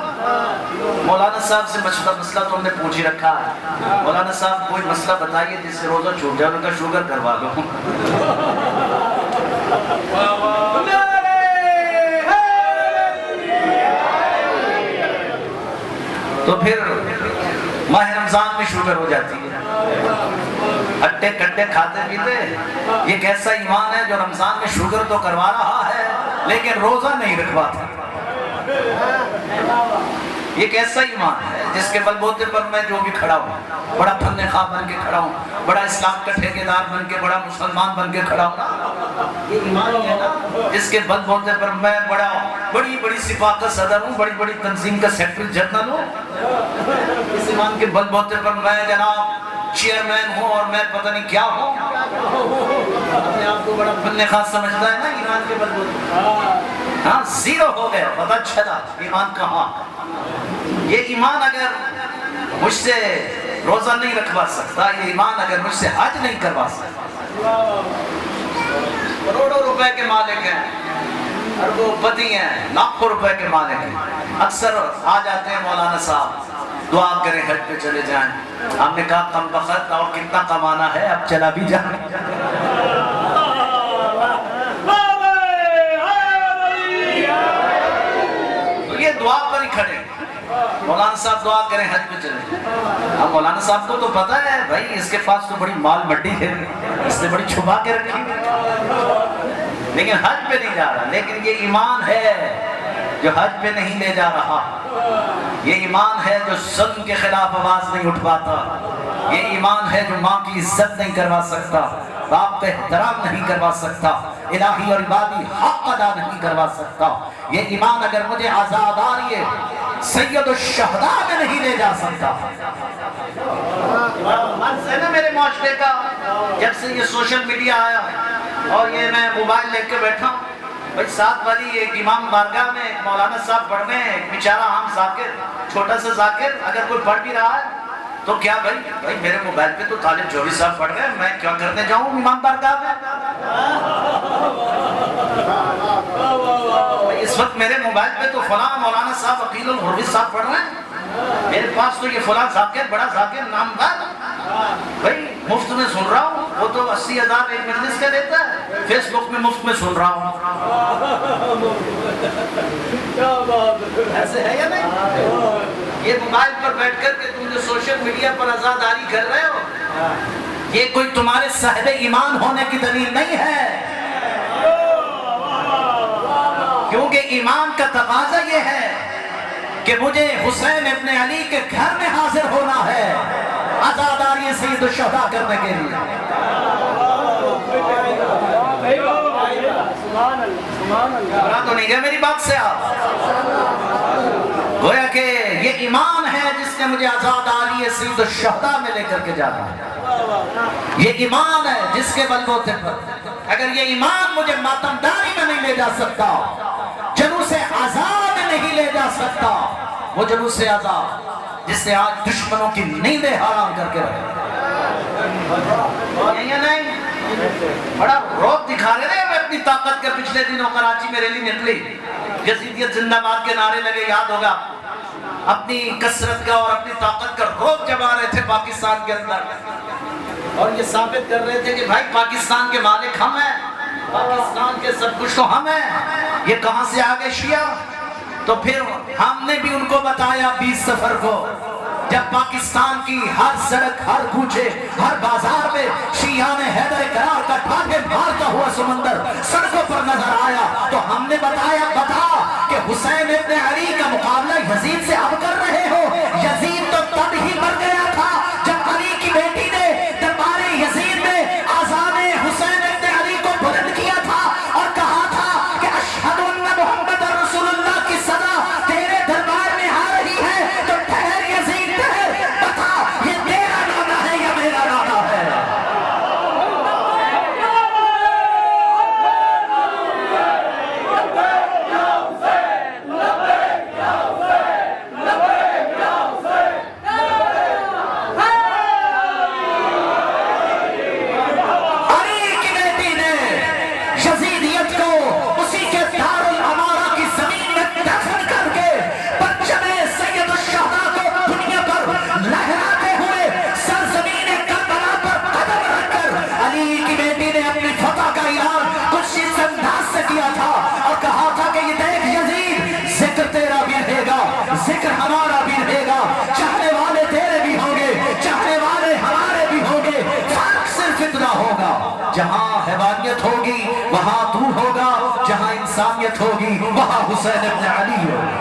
مولانا صاحب سے مسئلہ تو ہم نے پوچھ ہی رکھا ہے, مولانا صاحب کوئی مسئلہ بتائیے جس سے روزہ چھوٹ جائے. ان کا شوگر کروا لو. تو پھر ماہ رمضان میں شوگر ہو جاتی ہے، اٹے کٹے کھاتے پیتے. یہ کیسا ایمان ہے جو رمضان میں شوگر تو کروا رہا ہے لیکن روزہ نہیں رکھواتا؟ یہ کیسا ایمان ہے جس کے بلبوتے پر میں جو بھی کھڑا ہوں، بڑا پھن خواہ بن کے کھڑا ہوں، بڑا اسلام کا ٹھیکیدار بن کے، بڑا مسلمان بن کے کھڑا ہوں؟ یہ ایمان ہے نا جس کے بلبوتے پر میں بڑی بڑی سپاہ کا صدر ہوں، بڑی بڑی تنظیم کا سیکرٹری جنرل ہوں. اس ایمان کے بلبوتے پر میں جناب چیئرمین ہوں اور میں پتہ نہیں کیا ہوں. اپنے آپ کو بڑا پھن خواہ سمجھتا ہے نا ایمان کے بلبوتے. ہاں زیرو ہو گیا، پتہ چلا ایمان کہاں. یہ ایمان اگر مجھ سے روزہ نہیں رکھوا سکتا، یہ ایمان اگر مجھ سے حج نہیں کروا سکتا. کروڑوں روپے کے مالک ہیں، اربوں پتی ہیں، لاکھوں روپے کے مالک ہیں. اکثر آ جاتے ہیں مولانا صاحب دعا کریں حج پہ چلے جائیں. ہم نے کہا کم بخت اور کتنا کمانا ہے، اب چلا بھی جائیں. یہ دعا پر ہی کھڑے مولانا صاحب دعا کریں حج پہ چلیں. اب مولانا صاحب کو تو پتہ ہے بھائی اس کے پاس تو بڑی مال مڈی ہے، اس نے بڑی چھپا کے رکھی، لیکن حج پہ نہیں جا رہا. لیکن یہ ایمان ہے جو حج پہ نہیں لے جا رہا. یہ ایمان ہے جو ظلم کے خلاف آواز نہیں اٹھواتا. یہ ایمان ہے جو ماں کی عزت نہیں کروا سکتا، باپ پہ احترام نہیں کروا سکتا، الہی اور عبادی حق ادا نہیں کروا سکتا. یہ ایمان اگر مجھے عزاداریے سید الشہداء میں نہیں لے جا سکتا. مرض ہے نا میرے معاشرے کا، جب سے یہ سوشل میڈیا آیا اور یہ میں موبائل لے کے بیٹھا ہوں، بھائی ساتھ والی ایک امام بارگاہ میں ایک مولانا صاحب پڑھ رہے ہیں، ایک بیچارہ عام ذاکر، چھوٹا سا ذاکر، اگر کوئی پڑھ بھی رہا ہے تو کیا بھائی میرے موبائل پہ تو طالب جوہری صاحب پڑھ رہے ہیں، میں کیا کرنے جاؤں امام بارگاہ میں؟ اس وقت میرے موبائل پہ تو فلاں مولانا صاحب عقیل الغربی صاحب پڑھ رہے ہیں، میرے پاس تو یہ فلاں ذاکر بڑا ذاکر نامدار بھائی مفت میں سن رہا ہوں. وہ تو 80,000 ایک مجلس کا دیتا ہے، فیس بک میں مفت میں سن رہا ہوں. ایسے ہے یا نہیں؟ یہ موبائل پر بیٹھ کر کے تم جو سوشل میڈیا پر عزاداری کر رہے ہو، یہ کوئی تمہارے صاحب ایمان ہونے کی دلیل نہیں ہے. کیونکہ ایمان کا تقاضا یہ ہے کہ مجھے حسین ابن علی کے گھر میں حاضر ہونا ہے عزاداری سید الشہداء کرنے کے لیے. گھبرا تو نہیں گئے میری بات سے آپ؟ گویا کہ یہ ایمان ہے جس نے مجھے عزاداری سید الشہداء میں لے کر کے جانا ہے. یہ ایمان ہے جس کے بلبوتے پر اگر یہ ایمان مجھے ماتمداری میں نہیں لے جا سکتا، جلوس آزاد نہیں لے جا سکتا، وہ جلوس آزاد جس نے آج دشمنوں کی نیندیں حرام کر کے رکھے. نہیں بڑا روب دکھا رہے ہیں اپنی طاقت کے. پچھلے دنوں کراچی میں ریلی نکلی، یزیدیت زندہ باد کے نعرے لگے، یاد ہوگا. اپنی کثرت کا اور اپنی طاقت کا روب جما رہے تھے پاکستان کے اندر، اور یہ ثابت کر رہے تھے کہ بھائی پاکستان کے مالک ہم ہیں، پاکستان کے سب کچھ تو ہم ہیں. یہ کہاں سے آگے شیعہ؟ تو پھر ہم نے بھی ان کو بتایا 20 سفر کو، جب پاکستان کی ہر سڑک، ہر کوچے، ہر بازار میں شیعہ نے حیدر کرار کا ٹھاٹھے مارتا ہوا سمندر سڑکوں پر نظر آیا، تو ہم نے بتایا بتا کہ حسین ابن علی کا مقابلہ یزید سے اب کر رہے ہو. یزید تو تب ہی مر گیا تھا جب علی کی بیٹی نے دربار یزید میں آذان حسین ابن علی کو بلند کیا تھا اور کہا تھا کہ اشہد ان محمد رسول اللہ کی صدا تیرے دربار میں آ رہی ہے. تو ٹھہر یزید ٹھہر، بتا یہ تیرا نانا ہے یا میرا نانا ہے؟ جہاں حیوانیت ہوگی وہاں تو ہوگا، جہاں انسانیت ہوگی وہاں حسین ابن علی ہوگا۔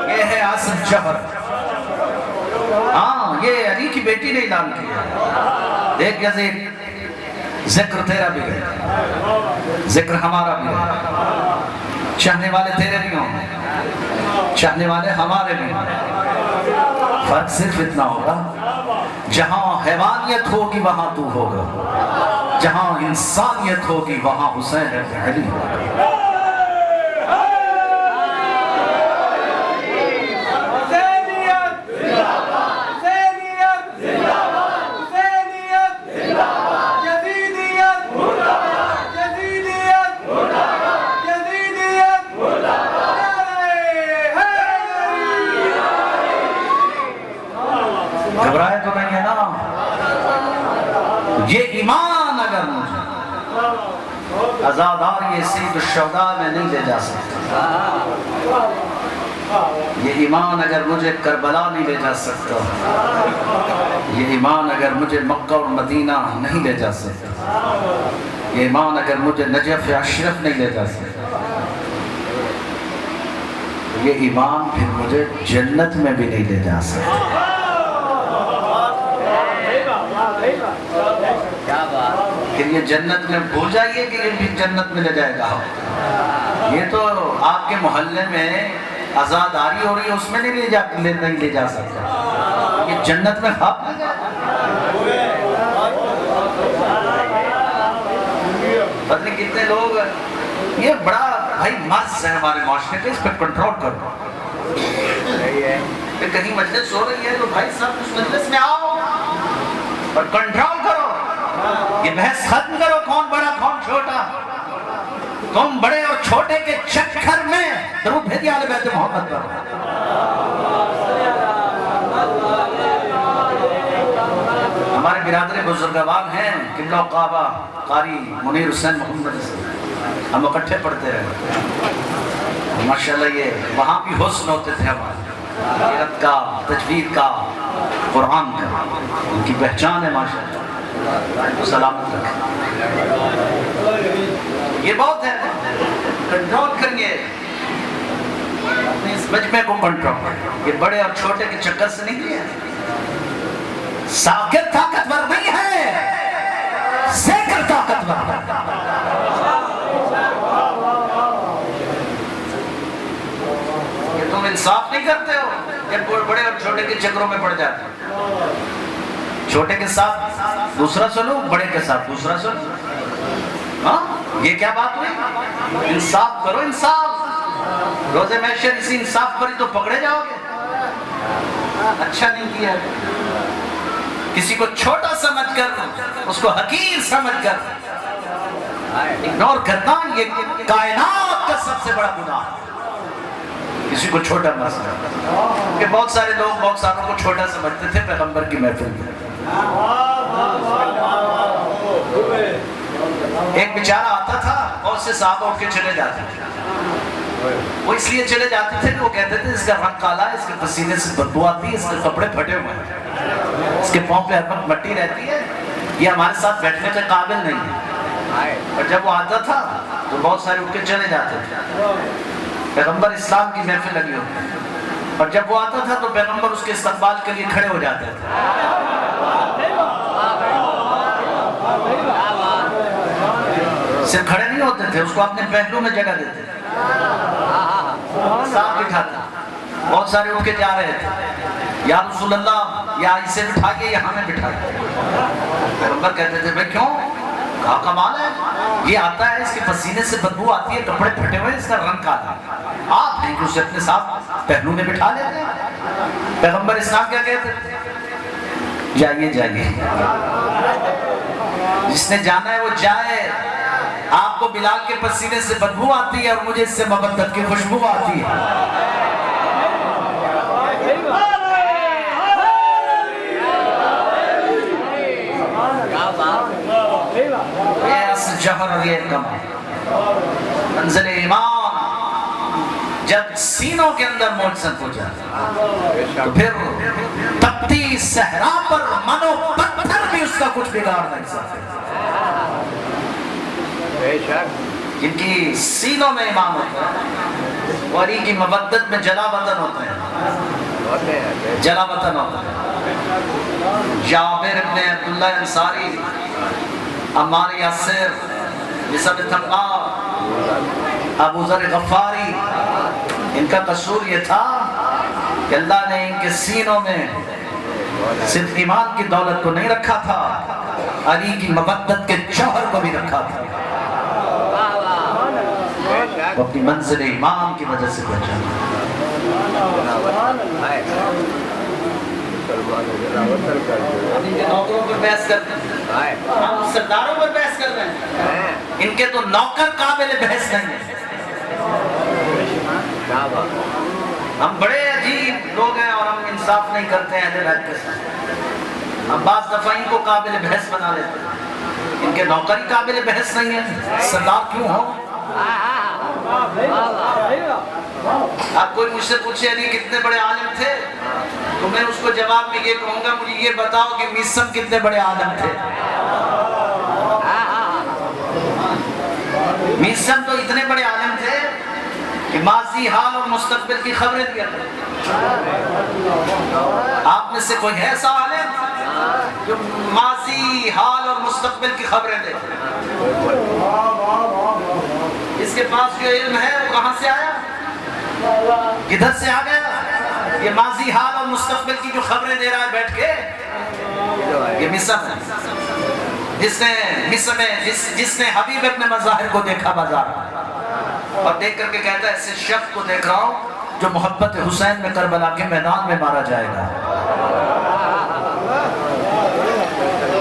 یہ ہے عاصم جوہر، ہاں یہ علی کی بیٹی نے اعلان کیا، دیکھ یزید ذکر تیرا بھی ہے، ذکر ہمارا بھی ہے، چاہنے والے تیرے بھی ہوں، چاہنے والے ہمارے بھی ہوں، فرق صرف اتنا ہوگا جہاں حیوانیت ہوگی وہاں تو ہوگا، جہاں انسانیت ہوگی وہاں حسین ابن علی ہوگا۔ گھبرائے تو نہیں ہے نا؟ یہ ایمان اگر مجھے عزادار یہ سید الشہداء میں نہیں لے جا سکتا، یہ ایمان اگر مجھے کربلا نہیں لے جا سکتا، یہ ایمان اگر مجھے مکہ اور مدینہ نہیں لے جا سکتا، یہ ایمان اگر مجھے نجف اشرف نہیں لے جا سکتا، یہ ایمان پھر مجھے جنت میں بھی نہیں لے جا سکتا۔ کہ یہ جنت میں بھول جائیے کہ یہ بھی جنت میں لے جائے گا، یہ تو آپ کے محلے میں عزاداری ہو رہی ہے اس میں نہیں لے جا سکتا، یہ جنت میں حق لے جائے گا۔ پتہ نہیں کتنے لوگ یہ بڑا بھائی مرض ہے ہمارے معاشرے کے، اس پہ کنٹرول کرو، کہ کہیں مجلس ہو رہی ہے تو بھائی سب اس مجلس میں آؤ اور کنٹرول کرو، یہ بحث ختم کرو کون بڑا کون چھوٹا، تم بڑے اور چھوٹے کے چکر میں درود بھیجیے آل بیت محمد پر۔ ہمارے برادر بزرگوار ہیں قبلہ و کعبہ قاری منیر حسین محمد، ہم اکٹھے پڑھتے رہے، ماشاءاللہ یہ وہاں بھی حسن ہوتے تھے ہمارے، قرآت کا، تجوید کا، قرآن کا، ان کی پہچان ہے ماشاءاللہ، سلامت رکھیں۔ یہ بہت ہے، کنٹرول کریے اپنے اس مجمع کو، کنٹرول، یہ بڑے اور چھوٹے کے چکر سے نہیں لیا، ساکر طاقتور نہیں ہے، سیکر طاقتور ہے۔ یہ تم انصاف نہیں کرتے ہو، یہ بڑے اور چھوٹے کے چکروں میں پڑ جاتے ہو، چھوٹے کے ساتھ دوسرا سلوک، بڑے کے ساتھ دوسرا سلوک، ہاں یہ کیا بات ہوئی؟ انصاف کرو، انصاف، روز محشر اسی انصاف پر ہی تو پکڑے جاؤ گے، اچھا نہیں کیا، کسی کو چھوٹا سمجھ کر اس کو حقیر سمجھ کر اگنور کرنا یہ کائنات کا سب سے بڑا گناہ ہے، کسی کو چھوٹا نہ سمجھ، کہ بہت سارے لوگ بہت ساروں کو چھوٹا سمجھتے تھے پیغمبر کی محفل میں۔ ایک بیچارہ آتا تھا اور سے صحابہ اٹھ کے چلے جاتے تھے، وہ اس لیے چلے جاتے تھے کہ وہ کہتے تھے اس کا رنگ کالا ہے، اس کے پسینے سے بدبو آتی ہے، اس کے کپڑے پھٹے ہوئے ہیں، اس کے پاؤں پہ ہر وقت مٹی رہتی ہے، یہ ہمارے ساتھ بیٹھنے کے قابل نہیں ہے۔ اور جب وہ آتا تھا تو بہت سارے اٹھ کے چلے جاتے تھے، پیغمبر اسلام کی محفل لگی ہوتی، اور جب وہ آتا تھا تو پیغمبر اس کے استقبال کے لیے کھڑے ہو جاتے تھے، صرف کھڑے نہیں ہوتے تھے، اس کو اپنے پہلو میں جگہ دیتے تھے، ساتھ بٹھاتے، بہت سارے اٹھ کے جا رہے تھے، یا رسول اللہ یا اسے بٹھائیے یا ہمیں بٹھائیے، پیغمبر کہتے تھے بھئی کیوں؟ کہا کمال ہے، یہ آتا ہے اس کے پسینے سے بدبو آتی ہے، کپڑے پھٹے ہوئے، اس کا رنگ کالا ہے، آپ ہیں کہ اسے اپنے ساتھ پہلو میں بٹھا لیتے ہیں۔ پیغمبر اسلام کیا کہتے تھے؟ جائیے جائیے، جس نے جانا ہے وہ جائے، آپ کو بلال کے پسینے سے بدبو آتی ہے اور مجھے اس سے مبدت کی خوشبو آتی ہے۔ یہ اصل جوہر اور یہ کم منزل ایمان، جب سینوں کے اندر معجزت ہو جائے تو پھر تپتی صحرا پر منو پتھر بھی اس کا کچھ بگاڑ نہیں سکتے. جن کی سینوں میں ایمان ہوتا ہے وہ علی کی مودت میں جلا وطن ہوتے ہیں, جلا وطن ہوتا ہے. جابر ابن عبداللہ انصاری, عمار یاسر, مصعب تھقاف, ابو ذر غفاری, ان کا قصور یہ تھا کہ اللہ نے ان کے سینوں میں صرف ایمان کی دولت کو نہیں رکھا تھا, علی کی مودت کے جوہر کو بھی رکھا تھا. وہ اپنی منزل ایمان کی وجہ سے پہنچا. نوکروں پر بحث کرتے ہیں, ہم سرداروں پر بحث کر رہے ہیں, ان کے تو نوکر قابل بحث نہیں ہیں. ہم بڑے عجیب لوگ ہیں اور ہم انصاف نہیں کرتے ہیں اہل بیت کے ساتھ. ہم بعض دفعہ ان کو قابل بحث بنا لیتے ہیں, ان کے نوکر ہی قابل بحث نہیں ہیں. سردار کیوں ہو؟ آپ کوئی مجھ سے پوچھے علی کتنے بڑے عالم تھے تو میں اس کو جواب میں یہ کہوں گا مجھے یہ بتاؤ کہ میثم کتنے بڑے عالم تھے. میثم تو اتنے بڑے عالم تھے کہ ماضی حال اور مستقبل کی خبریں دیا کرتے. آپ میں سے کوئی ہے ایسا عالم جو ماضی حال اور مستقبل کی خبریں دے؟ اس کے پاس جو علم ہے وہ کہاں سے آیا, کدھر سے آ گیا؟ یہ ماضی حال اور مستقبل کی جو خبریں دے رہا ہے بیٹھ کے, یہ میثم ہے. جس نے حبیب اپنے مظاہر کو دیکھا بازار اور دیکھ کر کے کہتا ہے ایسے شخص کو دیکھ رہا ہوں جو محبت حسین میں کربلا کے میدان میں مارا جائے گا.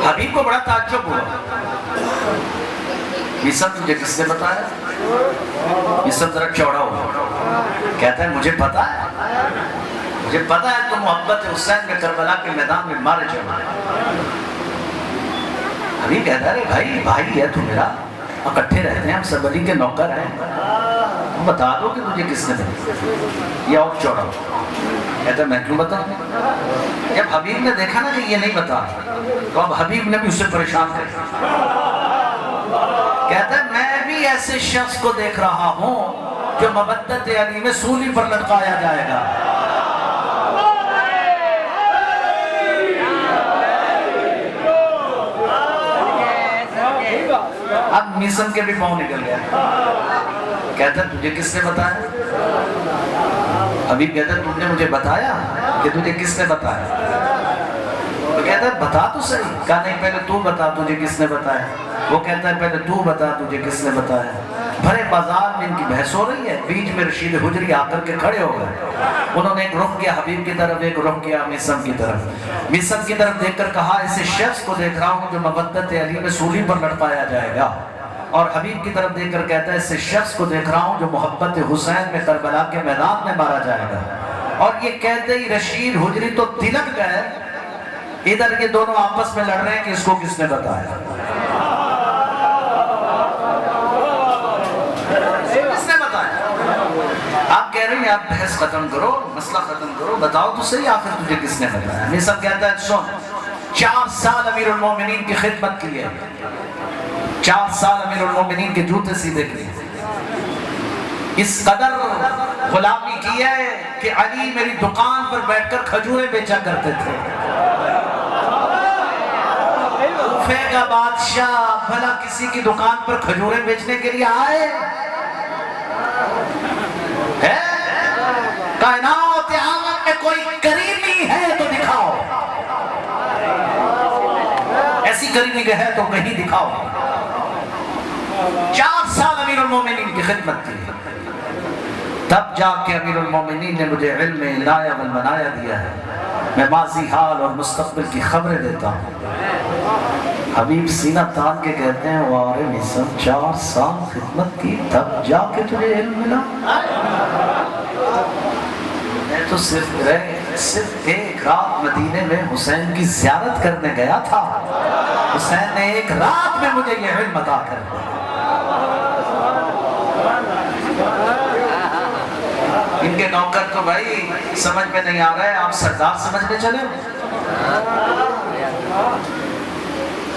حبیب کو بڑا تعجب ہوا, میثم تجھے کس نے بتایا؟ میثم ذرا چوڑا ہوا, کہتا ہے مجھے پتا ہے تو محبت حسین میں کربلا کے میدان میں مارے جائے گا. حبیب کہتا ہے بھائی ہے تو میرا, اکٹھے رہتے ہیں, ہم سب علی کے نوکر ہیں, بتا دو کہ تجھے کس نے بتایا. یا اور چوڑا کہتا ہے میں کیوں بتاؤں؟ جب حبیب نے دیکھا نا کہ یہ نہیں بتا تو اب حبیب نے بھی اسے پریشان کر. کہتا ہے میں بھی ایسے شخص کو دیکھ رہا ہوں جو مودت علی میں سولی پر لٹکایا جائے گا. اب میثم کے بھی پاؤں نکل گیا. کہتا ہے تجھے کس نے بتایا؟ حبیب کہتا ہے تم نے مجھے بتایا کہ تجھے کس نے بتایا؟ تو کہتا ہے بتا تو صحیح. کہا نہیں پہلے تو بتا تجھے کس نے بتایا. وہ کہتا ہے پہلے تو بتا تجھے کس نے بتایا. بھرے بازار میں ان کی بحث ہو رہی ہے, بیچ میں رشید حجری آ کر کے کھڑے ہو گئے. انہوں نے ایک رخ کیا حبیب کی طرف, ایک رخ کیا میثم کی طرف. میثم کی طرف دیکھ کر کہا ایسے شخص کو دیکھ رہا ہوں جو مودت علی میں سولی پر لٹکایا جائے گا. اور حبیب کی طرف دیکھ کر کہتا ہے ایسے شخص کو دیکھ رہا ہوں جو محبت حسین میں کربلا کے میدان میں مارا جائے گا. اور یہ کہتے ہی رشید حجری تو تلک گئے, ادھر یہ دونوں آپس میں لڑ رہے ہیں کہ اس کو کس نے بتایا. آپ کہہ رہے ہیں آپ بحث ختم کرو, مسئلہ ختم کرو, بتاؤ تو صحیح آخر تجھے کس نے بتایا. میثم کہتا ہے سن, 4 سال امیر المومنین کی خدمت کی ہے, 4 سال امیر المومنین کے جوتے سیدھے کیے, اس قدر غلامی کی ہے کہ علی میری دکان پر بیٹھ کر کھجوریں بیچا کرتے تھے. کوفے کا بادشاہ بھلا کسی کی دکان پر کھجوریں بیچنے کے لیے آئے ہے؟ کائنات عالم میں کوئی کریمی ہے تو دکھاؤ, ایسی کریمی ہے تو کہیں دکھاؤ. 4 سال امیر المومنین کی خدمت کی, تب جا کے امیر المومنین نے مجھے علم الہیہ والمنایا دیا ہے. میں ماضی حال اور مستقبل کی خبریں دیتا ہوں. حبیب سینہ تان کے کہتے ہیں وارے میثم 4 سال خدمت کی تب جا کے تجھے علم ملا. میں تو صرف ایک رات مدینے میں حسین کی زیارت کرنے گیا تھا, حسین نے ایک رات میں مجھے یہ علم عطا کر دیا. ان کے نوکر تو بھائی سمجھ میں نہیں آ رہا ہے، آپ سردار سمجھنے چلے؟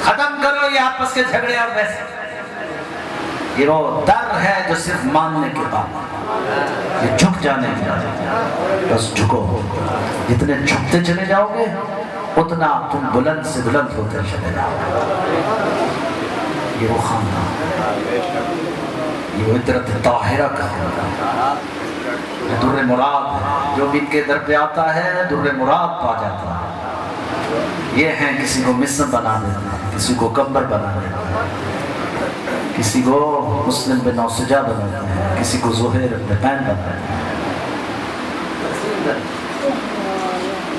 ختم کرو یہ آپس کے جھگڑے اور بحث۔ یہ وہ در ہے جو صرف ماننے کے بعد، یہ جھک جانے کی عادت۔ بس جھکو، جتنے جھکتے چلے جاؤ گے اتنا تم بلند سے بلند ہوتے چلے جاؤ گے۔ یہ وہ خاندان، یہ وہ عطرت طاہرہ کا خاندان، یہ در مراد ہے، جو بھی ان کے در پہ آتا ہے در مراد پا جاتا ہے۔ یہ ہیں کسی کو مصر بنا دیتے ہیں، کسی کو کمبر بنا دیتے ہیں، کسی کو مسلم بن نوسجا بناتے ہیں، کسی کو زہیر بن پین بناتے ہیں۔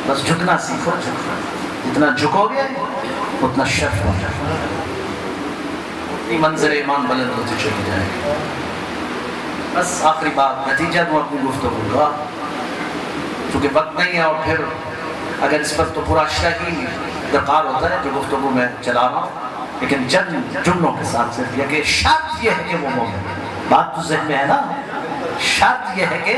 بس جھکنا سیکھو، جتنا جھکو گے اتنا شرف ہو جائے گا، اتنی منظر ایمان بلند ہوتی چلی جائے گی۔ بس آخری بات، نتیجہ دوں اپنی گفتگو کا، چونکہ وقت نہیں ہے، اور پھر اگر اس پر تو پورا شرح درکار ہوتا ہے جو گفتگو میں چلا رہا ہوں، لیکن چند جملوں کے ساتھ صرف یہ کہ شرط یہ ہے کہ وہ مومن، بات تو ذہن میں ہے نا، شرط یہ ہے کہ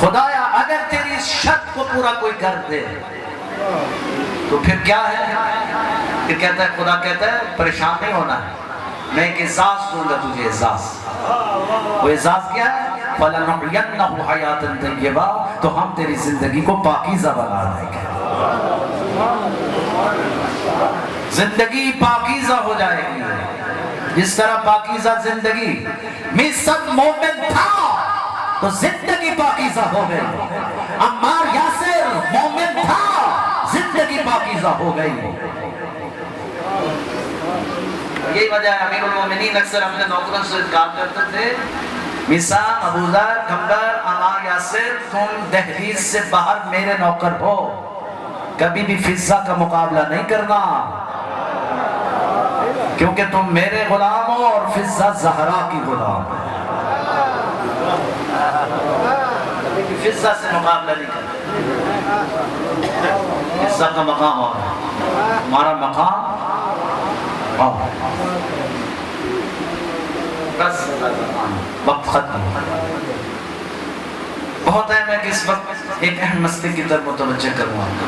خدایا اگر تیری اس شرط کو پورا کوئی کر دے تو پھر کیا ہے؟ پھر کہتا ہے، خدا کہتا ہے پریشان نہیں ہونا ہے، میں ایک اعزاز دوں گا تجھے، اعزاز۔ وہ اعزاز کیا ہے؟ فَلَنُحْيَنَّهُ حَيَاتًا طَيِّبَةً، تو ہم تیری زندگی کو پاکیزہ بنا دیں گے، زندگی پاکیزہ ہو جائے گی۔ جس طرح پاکیزہ زندگی مصعب مومن تھا تو زندگی پاکیزہ ہو گئی، عمار یاسر مومن تھا، زندگی پاکیزہ ہو گئی۔ یہی وجہ ہے امیر المومنین اکثر اپنے نوکروں سے کام کرتے تھے، مصعب، ابوذر، کمبر، عمار یاسر، تم دہلیز سے باہر میرے نوکر ہو، کبھی بھی فضہ کا مقابلہ نہیں کرنا، کیونکہ تم میرے غلام ہو اور فضہ زہرا کی غلام ہے۔ فضہ سے مقابلہ نہیں کرنا، فضہ کا مقام اور ہمارا مقام اور بس وقت ختم۔ بہت اہم ہے کہ اس وقت ایک اہم مسئلے کی طرف متوجہ کروں آپ کو۔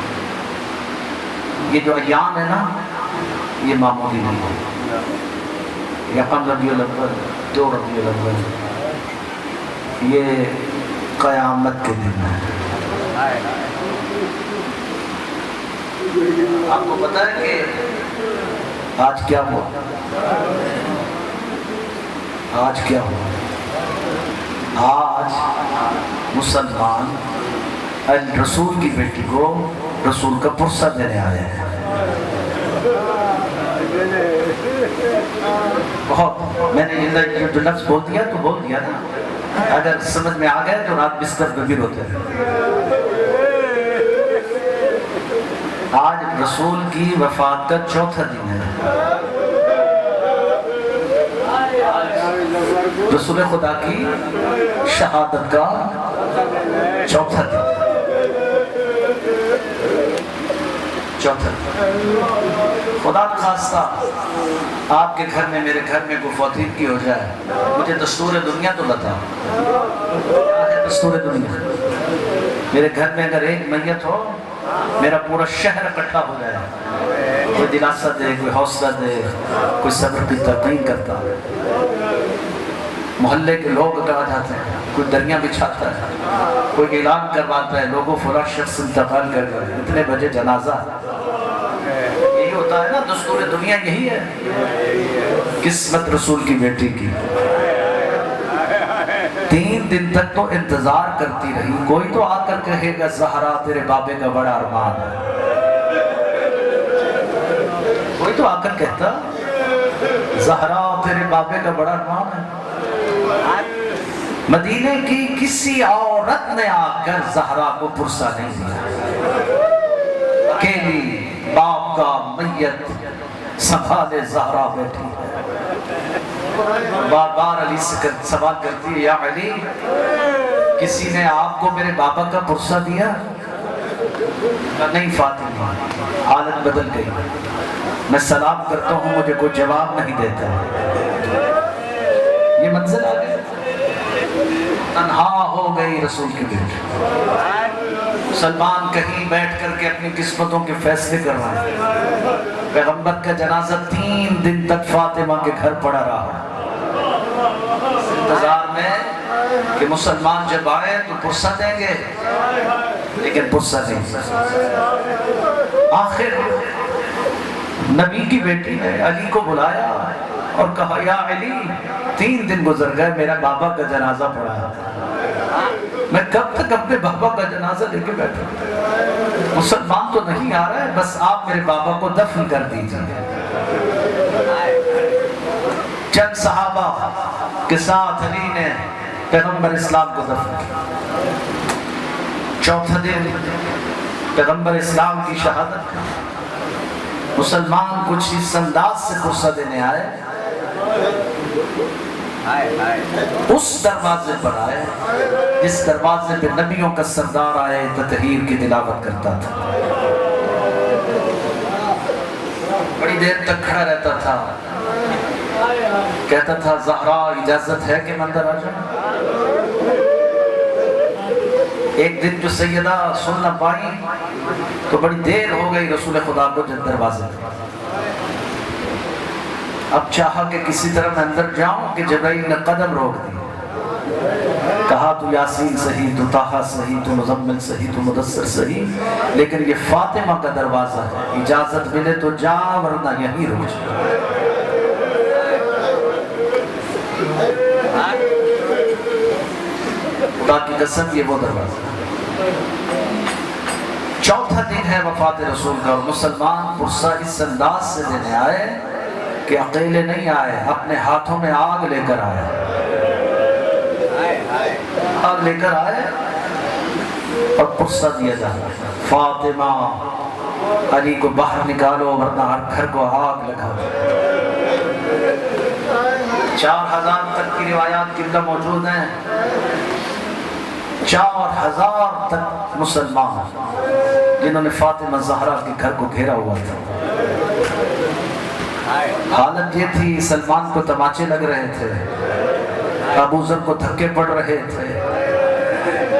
یہ جو ایام ہے نا، یہ معمولی نہیں ہے، یکم ربیع الاول، 2 ربیع الاول، یہ قیامت کے دن ہے۔ آپ کو پتہ ہے کہ آج کیا ہوا؟ آج کیا ہوا؟ آج مسلمان رسول کی بیٹی کو رسول کا پرسہ دینے آئے ہیں۔ بہت میں نے جو لفظ بول دیا تو بول دیا نا، اگر سمجھ میں آ گئے تو رات بستر پہ بھی روتے ہیں۔ آج رسول کی وفات کا 4تھا دن ہے، رسول خدا کی شہادت کا 4تھا دن، 4تھا خدا خواستہ آپ کے گھر میں، میرے گھر میں کوئی فوتید کی ہو جائے، مجھے دستور دنیا تو بتا، دستور دنیا میرے گھر میں اگر ایک میت ہو، میرا پورا شہر اکٹھا ہو جائے، کوئی دلاسا دے، کوئی حوصلہ دے، کوئی صبر کی تلقین کرتا، محلے کے لوگ کہا جاتے ہیں، کوئی دریا بچھاتا ہے، کوئی اعلان کرواتا ہے، لوگوں فلاں شخص انتقال کر گئے، اتنے بجے جنازہ۔ یہی ہوتا ہے نا، دستور دنیا یہی ہے۔ قسمت رسول کی بیٹی کی 3 دن تک تو انتظار کرتی رہی، کوئی تو آ کر کہے گا زہرا تیرے بابے کا بڑا ارمان ہے، کوئی تو آ کر کہتا زہرا تیرے بابے کا بڑا ارمان ہے۔ مدینے کی کسی عورت نے آ کر زہرا کو پرسہ نہیں دیا، اکیلی باپ کا میت سنبھالے زہرا بیٹھی بار بار علی سے سوال کرتی ہے، یا علی کسی نے آپ کو میرے بابا کا پرسہ دیا؟ نہیں فاطمہ، حالت بدل گئی، میں سلام کرتا ہوں مجھے کوئی جواب نہیں دیتا۔ یہ منظر آ گیا، تنہا ہو گئی رسول کی بیٹی. سلمان کہیں بیٹھ کر کے اپنی قسمتوں کے فیصلے کر رہا ہے. پیغمبر کا جنازہ 3 دن تک فاطمہ کے گھر پڑا رہا انتظار میں کہ مسلمان جب آئے تو پرسہ دیں گے، لیکن پرسہ نہیں. آخر نبی کی بیٹی نے علی کو بلایا اور کہا یا علی 3 دن گزر گئے، میرا بابا کا جنازہ پڑا ہے، میں کب تک اپنے بابا کا جنازہ لے کے بیٹھا؟ مسلمان تو نہیں آ رہا ہے، بس آپ میرے بابا کو دفن کر دیجیے. چند صحابہ کے ساتھ علی نے پیغمبر اسلام کو دفن کیا. 4تھا دن پیغمبر اسلام کی شہادت. مسلمان کچھ اس انداز سے پرسہ دینے آئے، اس دروازے پر آئے جس دروازے پہ نبیوں کا سردار آئے تطہیر کی تلاوت کرتا تھا. بڑی دیر تک کھڑا رہتا تھا، کہتا تھا زہرا اجازت ہے کہ میں اندر آ جاؤں؟ ایک دن جو سیدہ سن نہ پائی تو بڑی دیر ہو گئی رسول خدا کو جب دروازے تھے. اب چاہا کہ کسی طرح میں اندر جاؤں کہ جبرائیل نے قدم روک دی. کہا تو یاسین صحیح، تو طٰہٰ صحیح، تو مزمل صحیح، تو مدثر صحیح، لیکن یہ فاطمہ کا دروازہ ہے، اجازت ملے تو جا ورنہ یہیں رک جا. خدا کی قسم یہ وہ دروازہ. 4تھا دن ہے وفات رسول کا اور مسلمان پرسہ اس انداز سے دینے آئے کہ اکیلے نہیں آئے، اپنے ہاتھوں میں آگ لے کر آئے. آگ لے کر آئے اور پرسہ دیا جاتا ہے، فاطمہ علی کو باہر نکالو ورنہ ہر گھر کو آگ لگا دو. 4000 تک کی روایات قبلہ موجود ہیں. 4000 تک مسلمان جنہوں نے فاطمہ زہرا کے گھر کو گھیرا ہوا تھا. حالت یہ تھی سلمان کو تماچے لگ رہے تھے، ابو ذر کو دھکے پڑ رہے تھے،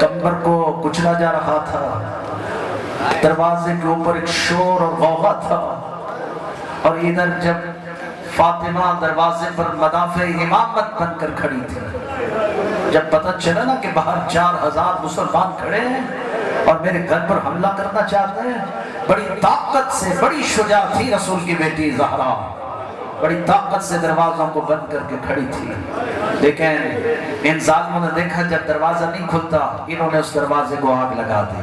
کمبر کو کچلا جا رہا تھا، دروازے کے اوپر ایک شور اور غوغا تھا. اور ادھر جب فاطمہ دروازے پر مدافع امامت بن کر کھڑی تھی، جب پتہ چلا نا کہ باہر 4000 مسلمان کھڑے ہیں اور میرے گھر پر حملہ کرنا چاہتے ہیں، بڑی طاقت سے، بڑی شجاع تھی رسول کی بیٹی زہرا، بڑی طاقت سے دروازوں کو بند کر کے کھڑی تھی. لیکن ان ظالموں نے دیکھا جب دروازہ نہیں کھلتا، انہوں نے اس دروازے کو آگ لگا دی.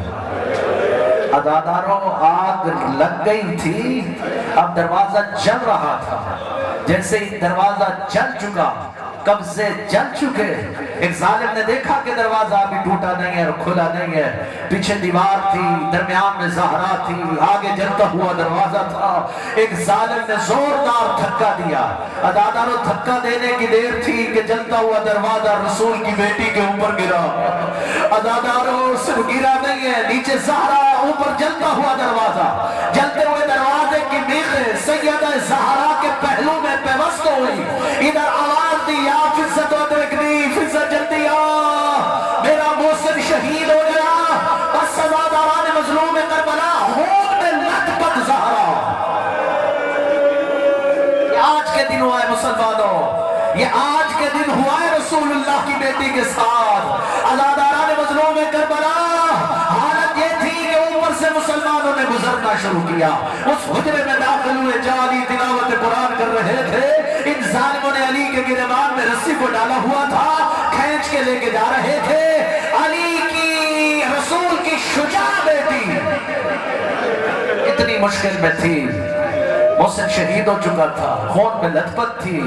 عزاداروں آگ لگ گئی تھی، اب دروازہ جل رہا تھا. جیسے ہی دروازہ جل چکا، قبضے جل چکے، ایک ظالم نے دیکھا کہ دروازہ ابھی ٹوٹا نہیں ہے اور کھلا نہیں ہے. پیچھے دیوار تھی، درمیان میں زہرا تھی، آگے جلتا ہوا دروازہ تھا. ایک ظالم نے زوردار دھکا دیا. عزاداروں دھکا دینے کی دیر تھی کہ جلتا ہوا دروازہ رسول کی بیٹی کے اوپر گرا. عزاداروں صرف گرا نہیں ہے، نیچے زہرا، اوپر جلتا ہوا دروازہ. جلتے ہوئے دروازے کی میخیں سیدہ زہرا کے پہلو میں پیوست ہوئی. ادھر آواز دی یا فزت و ادرکنی، فزت جلدی آ، میرا محسن شہید ہو گیا. بس عزاداران مظلوم کربلا خون میں لت پت زہرا. یہ آج کے دن ہوا ہے مسلمانوں، یہ آج کے دن ہوا ہے رسول اللہ کی بیٹی کے ساتھ. عزاداران مظلوم کربلا حالت یہ تھی کہ اوپر سے مسلمانوں نے گزرنا شروع کیا. اس حجرے میں داخل ہوئے جانی تلاوت قرآن کر رہے تھے. ان ظالموں نے علی کے گریبان میں رسی کو ڈالا ہوا تھا، کھینچ کے لے کے جا رہے تھے. علی کی، رسول کی شجاع بیٹی اتنی مشکل میں تھی، محسن شہید ہو چکا تھا، خون میں لت پت تھی،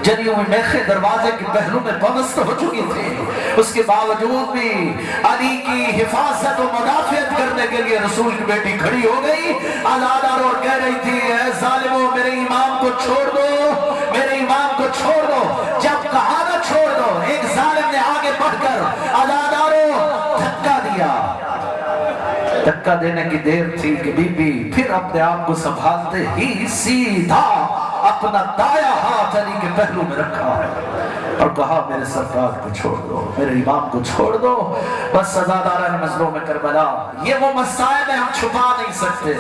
جلی ہوئی میخیں دروازے کے پہلو میں پابست ہو چکی تھی. اس کے باوجود بھی علی کی حفاظت و مدافعت کرنے کے لیے رسول کی بیٹی کھڑی ہو گئی. عزاداروں اور کہہ رہی تھی اے ظالموں میرے امام کو چھوڑ دو، میرے امام کو چھوڑ دو. جب کہا نہ چھوڑ دو، ایک ظالم نے آگے بڑھ کر عزاداروں دھکا دیا. دھکا دینے کی دیر تھی کہ بی بی پھر اپنے آپ کو سنبھالتے ہی سیدھا اپنا دایاں ہاتھ علی کے پہلو میں رکھا. اور کہا میرے سرکار کو چھوڑ دو، میرے امام کو چھوڑ دو، بس عزاداران مظلوم کربلا یہ وہ مسائل ہیں ہم چھپا نہیں سکتے،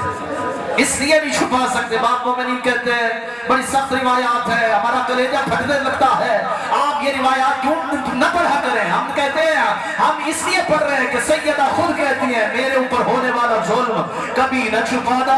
اس لیے نہیں چھپا سکتے۔ باپ مومنین کہتے ہیں بڑی سخت روایات ہے، ہمارا کلیجہ پھٹنے لگتا ہے، آپ یہ روایات کیوں نہ پڑھا کریں؟ ہم کہتے ہیں ہم اس لیے پڑھ رہے ہیں کہ سیدہ خود کہتی ہے میرے اوپر ہونے والا ظلم کبھی نہ چھپانا،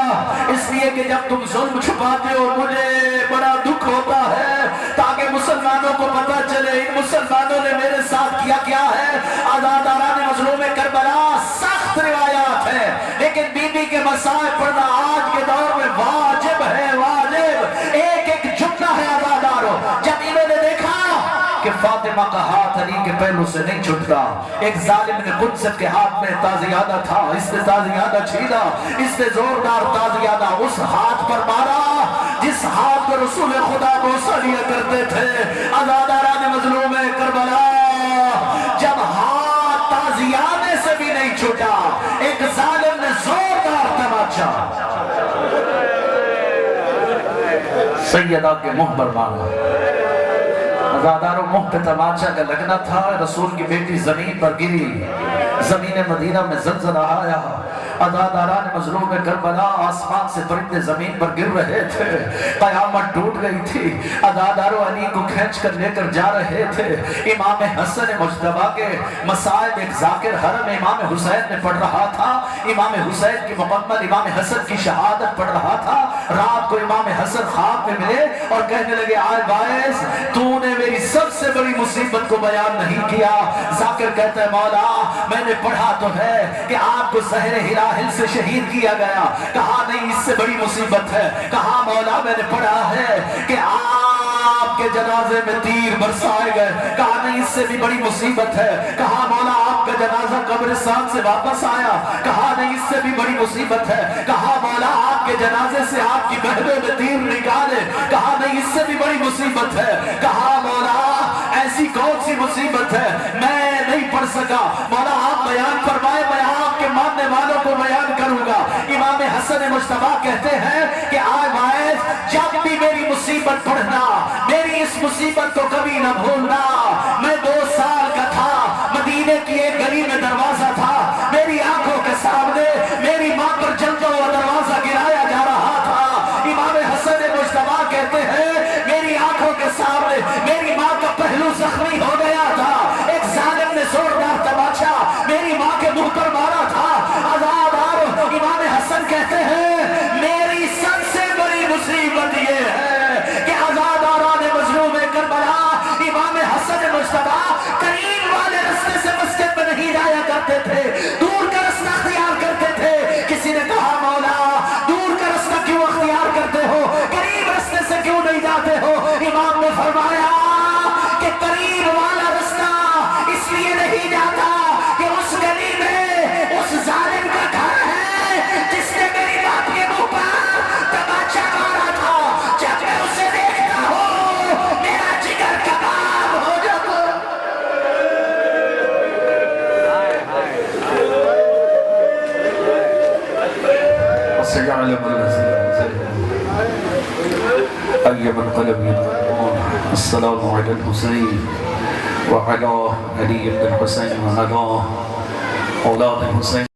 اس لیے کہ جب تم ظلم چھپاتے ہو مجھے بڑا دکھ ہوتا ہے، تاکہ مسلمانوں کو پتہ چلے ان مسلمانوں نے میرے ساتھ کیا کیا ہے۔ عزاداران مظلوم کربلا سخت روایات ہے، لیکن بی بی کے مسائل پڑھنا آج کے دور میں واجب ہے، واجب۔ ایک ایک جملہ ہے عزاداروں، جب انہوں نے دیکھا کہ فاطمہ کا ہاتھ علی کے پہلو سے نہیں چھٹتا، ایک ظالم نے قدست کے ہاتھ میں تازیادہ تھا، اس نے تازیادہ چھینا، اس نے زوردار تازیادہ اس ہاتھ پر مارا جس ہاتھ پر رسول خدا بوسہ لیا کرتے تھے۔ عزاداران مظلوم کربلا جب ہاتھ تازیادے سے بھی نہیں چھوٹا، ایک ظالم نے زوردار تماچا سیدہ کے منہ پر مارا۔ عزاداروں منہ پہ تماچا کا لگنا تھا، رسول کی بیٹی زمین پر گری، زمین مدینہ میں زلزلہ آیا، عزاداران مظلوم کربلا آسمان سے پرندے زمین پر گر رہے تھے، قیامت ٹوٹ گئی تھی۔ عزاداروں علی کو کھینچ کر لے کر جا رہے تھے، امام حسن مجتبیٰ کے مسائب ایک ذاکر حرم امام حسین میں پڑھ رہا تھا، امام حسین کی مکمل امام حسن کی شہادت پڑھ رہا تھا۔ رات کو امام حسن خواب میں ملے اور کہنے لگے آئے باعث تو نے میری سب سے بڑی مصیبت کو بیان نہیں کیا۔ ذاکر کہتا ہے مولا میں نے پڑھا تو ہے کہ آپ کو زہر ہلاہل سے شہید کیا گیا، کہا نہیں اس سے بڑی مصیبت ہے، کہا مولا میں نے پڑھا ہے کہ آپ کے جنازے میں تیر برسائے گئے، کہا نہیں اس سے بھی بڑی مصیبت ہے، کہا مولا آپ کا جنازہ قبرستان سے واپس آیا، کہا نہیں اس سے بھی بڑی مصیبت ہے، کہا مولا آپ کے جنازے سے آپ کی بہنوں نے تیر نکالے، کہا نہیں اس سے بھی بڑی مصیبت ہے، کہا مولا ایسی کون سی مصیبت ہے میں نہیں پڑھ سکا، مولا آپ بیان فرمائے میں آپ کے ماننے والوں کو بیان کروں گا۔ امام حسن مجتبیٰ کہتے ہیں کہ آئے باعث جب بھی میری مصیبت پڑھنا، میری اس مصیبت کو کبھی نہ بھولنا۔ میں 2 سال کا تھا، مدینے کی ایک گلی میں دروازہ تھا، میری آنکھوں کے سامنے میری ماں پر جلتا ہوا دروازہ گرایا جا رہا تھا۔ امام حسن مجتبیٰ کہتے ہیں میری آنکھوں کے سامنے میری ماں کا پہلو زخمی ہو گیا تھا، ایک ظالم نے زوردار تماچا میری ماں کے منہ پر مارا تھا۔ عزادار امام حسن کہتے ہیں میری سب سے بڑی مصیبت یہ ہے کہ عزاداران مظلوم کربلا امام حسن مجتبیٰ قریب والے رستے سے مسجد میں نہیں جایا کرتے تھے، دور کا رستہ اختیار کرتے تھے۔ کسی نے کہا مولا دور کا رستہ کیوں اختیار کرتے ہو، قریب رستے سے کیوں نہیں جاتے ہو؟ امام نے فرمایا کہ قریب والا رستہ اس لیے نہیں جاتا کہ اس گلی میں اس ظالم کا گھر ہے جس نے میری باپ کے منہ پر تماچا مارا تھا، جب میں اسے دیکھتا ہوں میرا جگر کباب ہو جاتا۔ أيما القلم يقول السلام على الحسين وعلى علي بن الحسين وعلى أولاد الحسين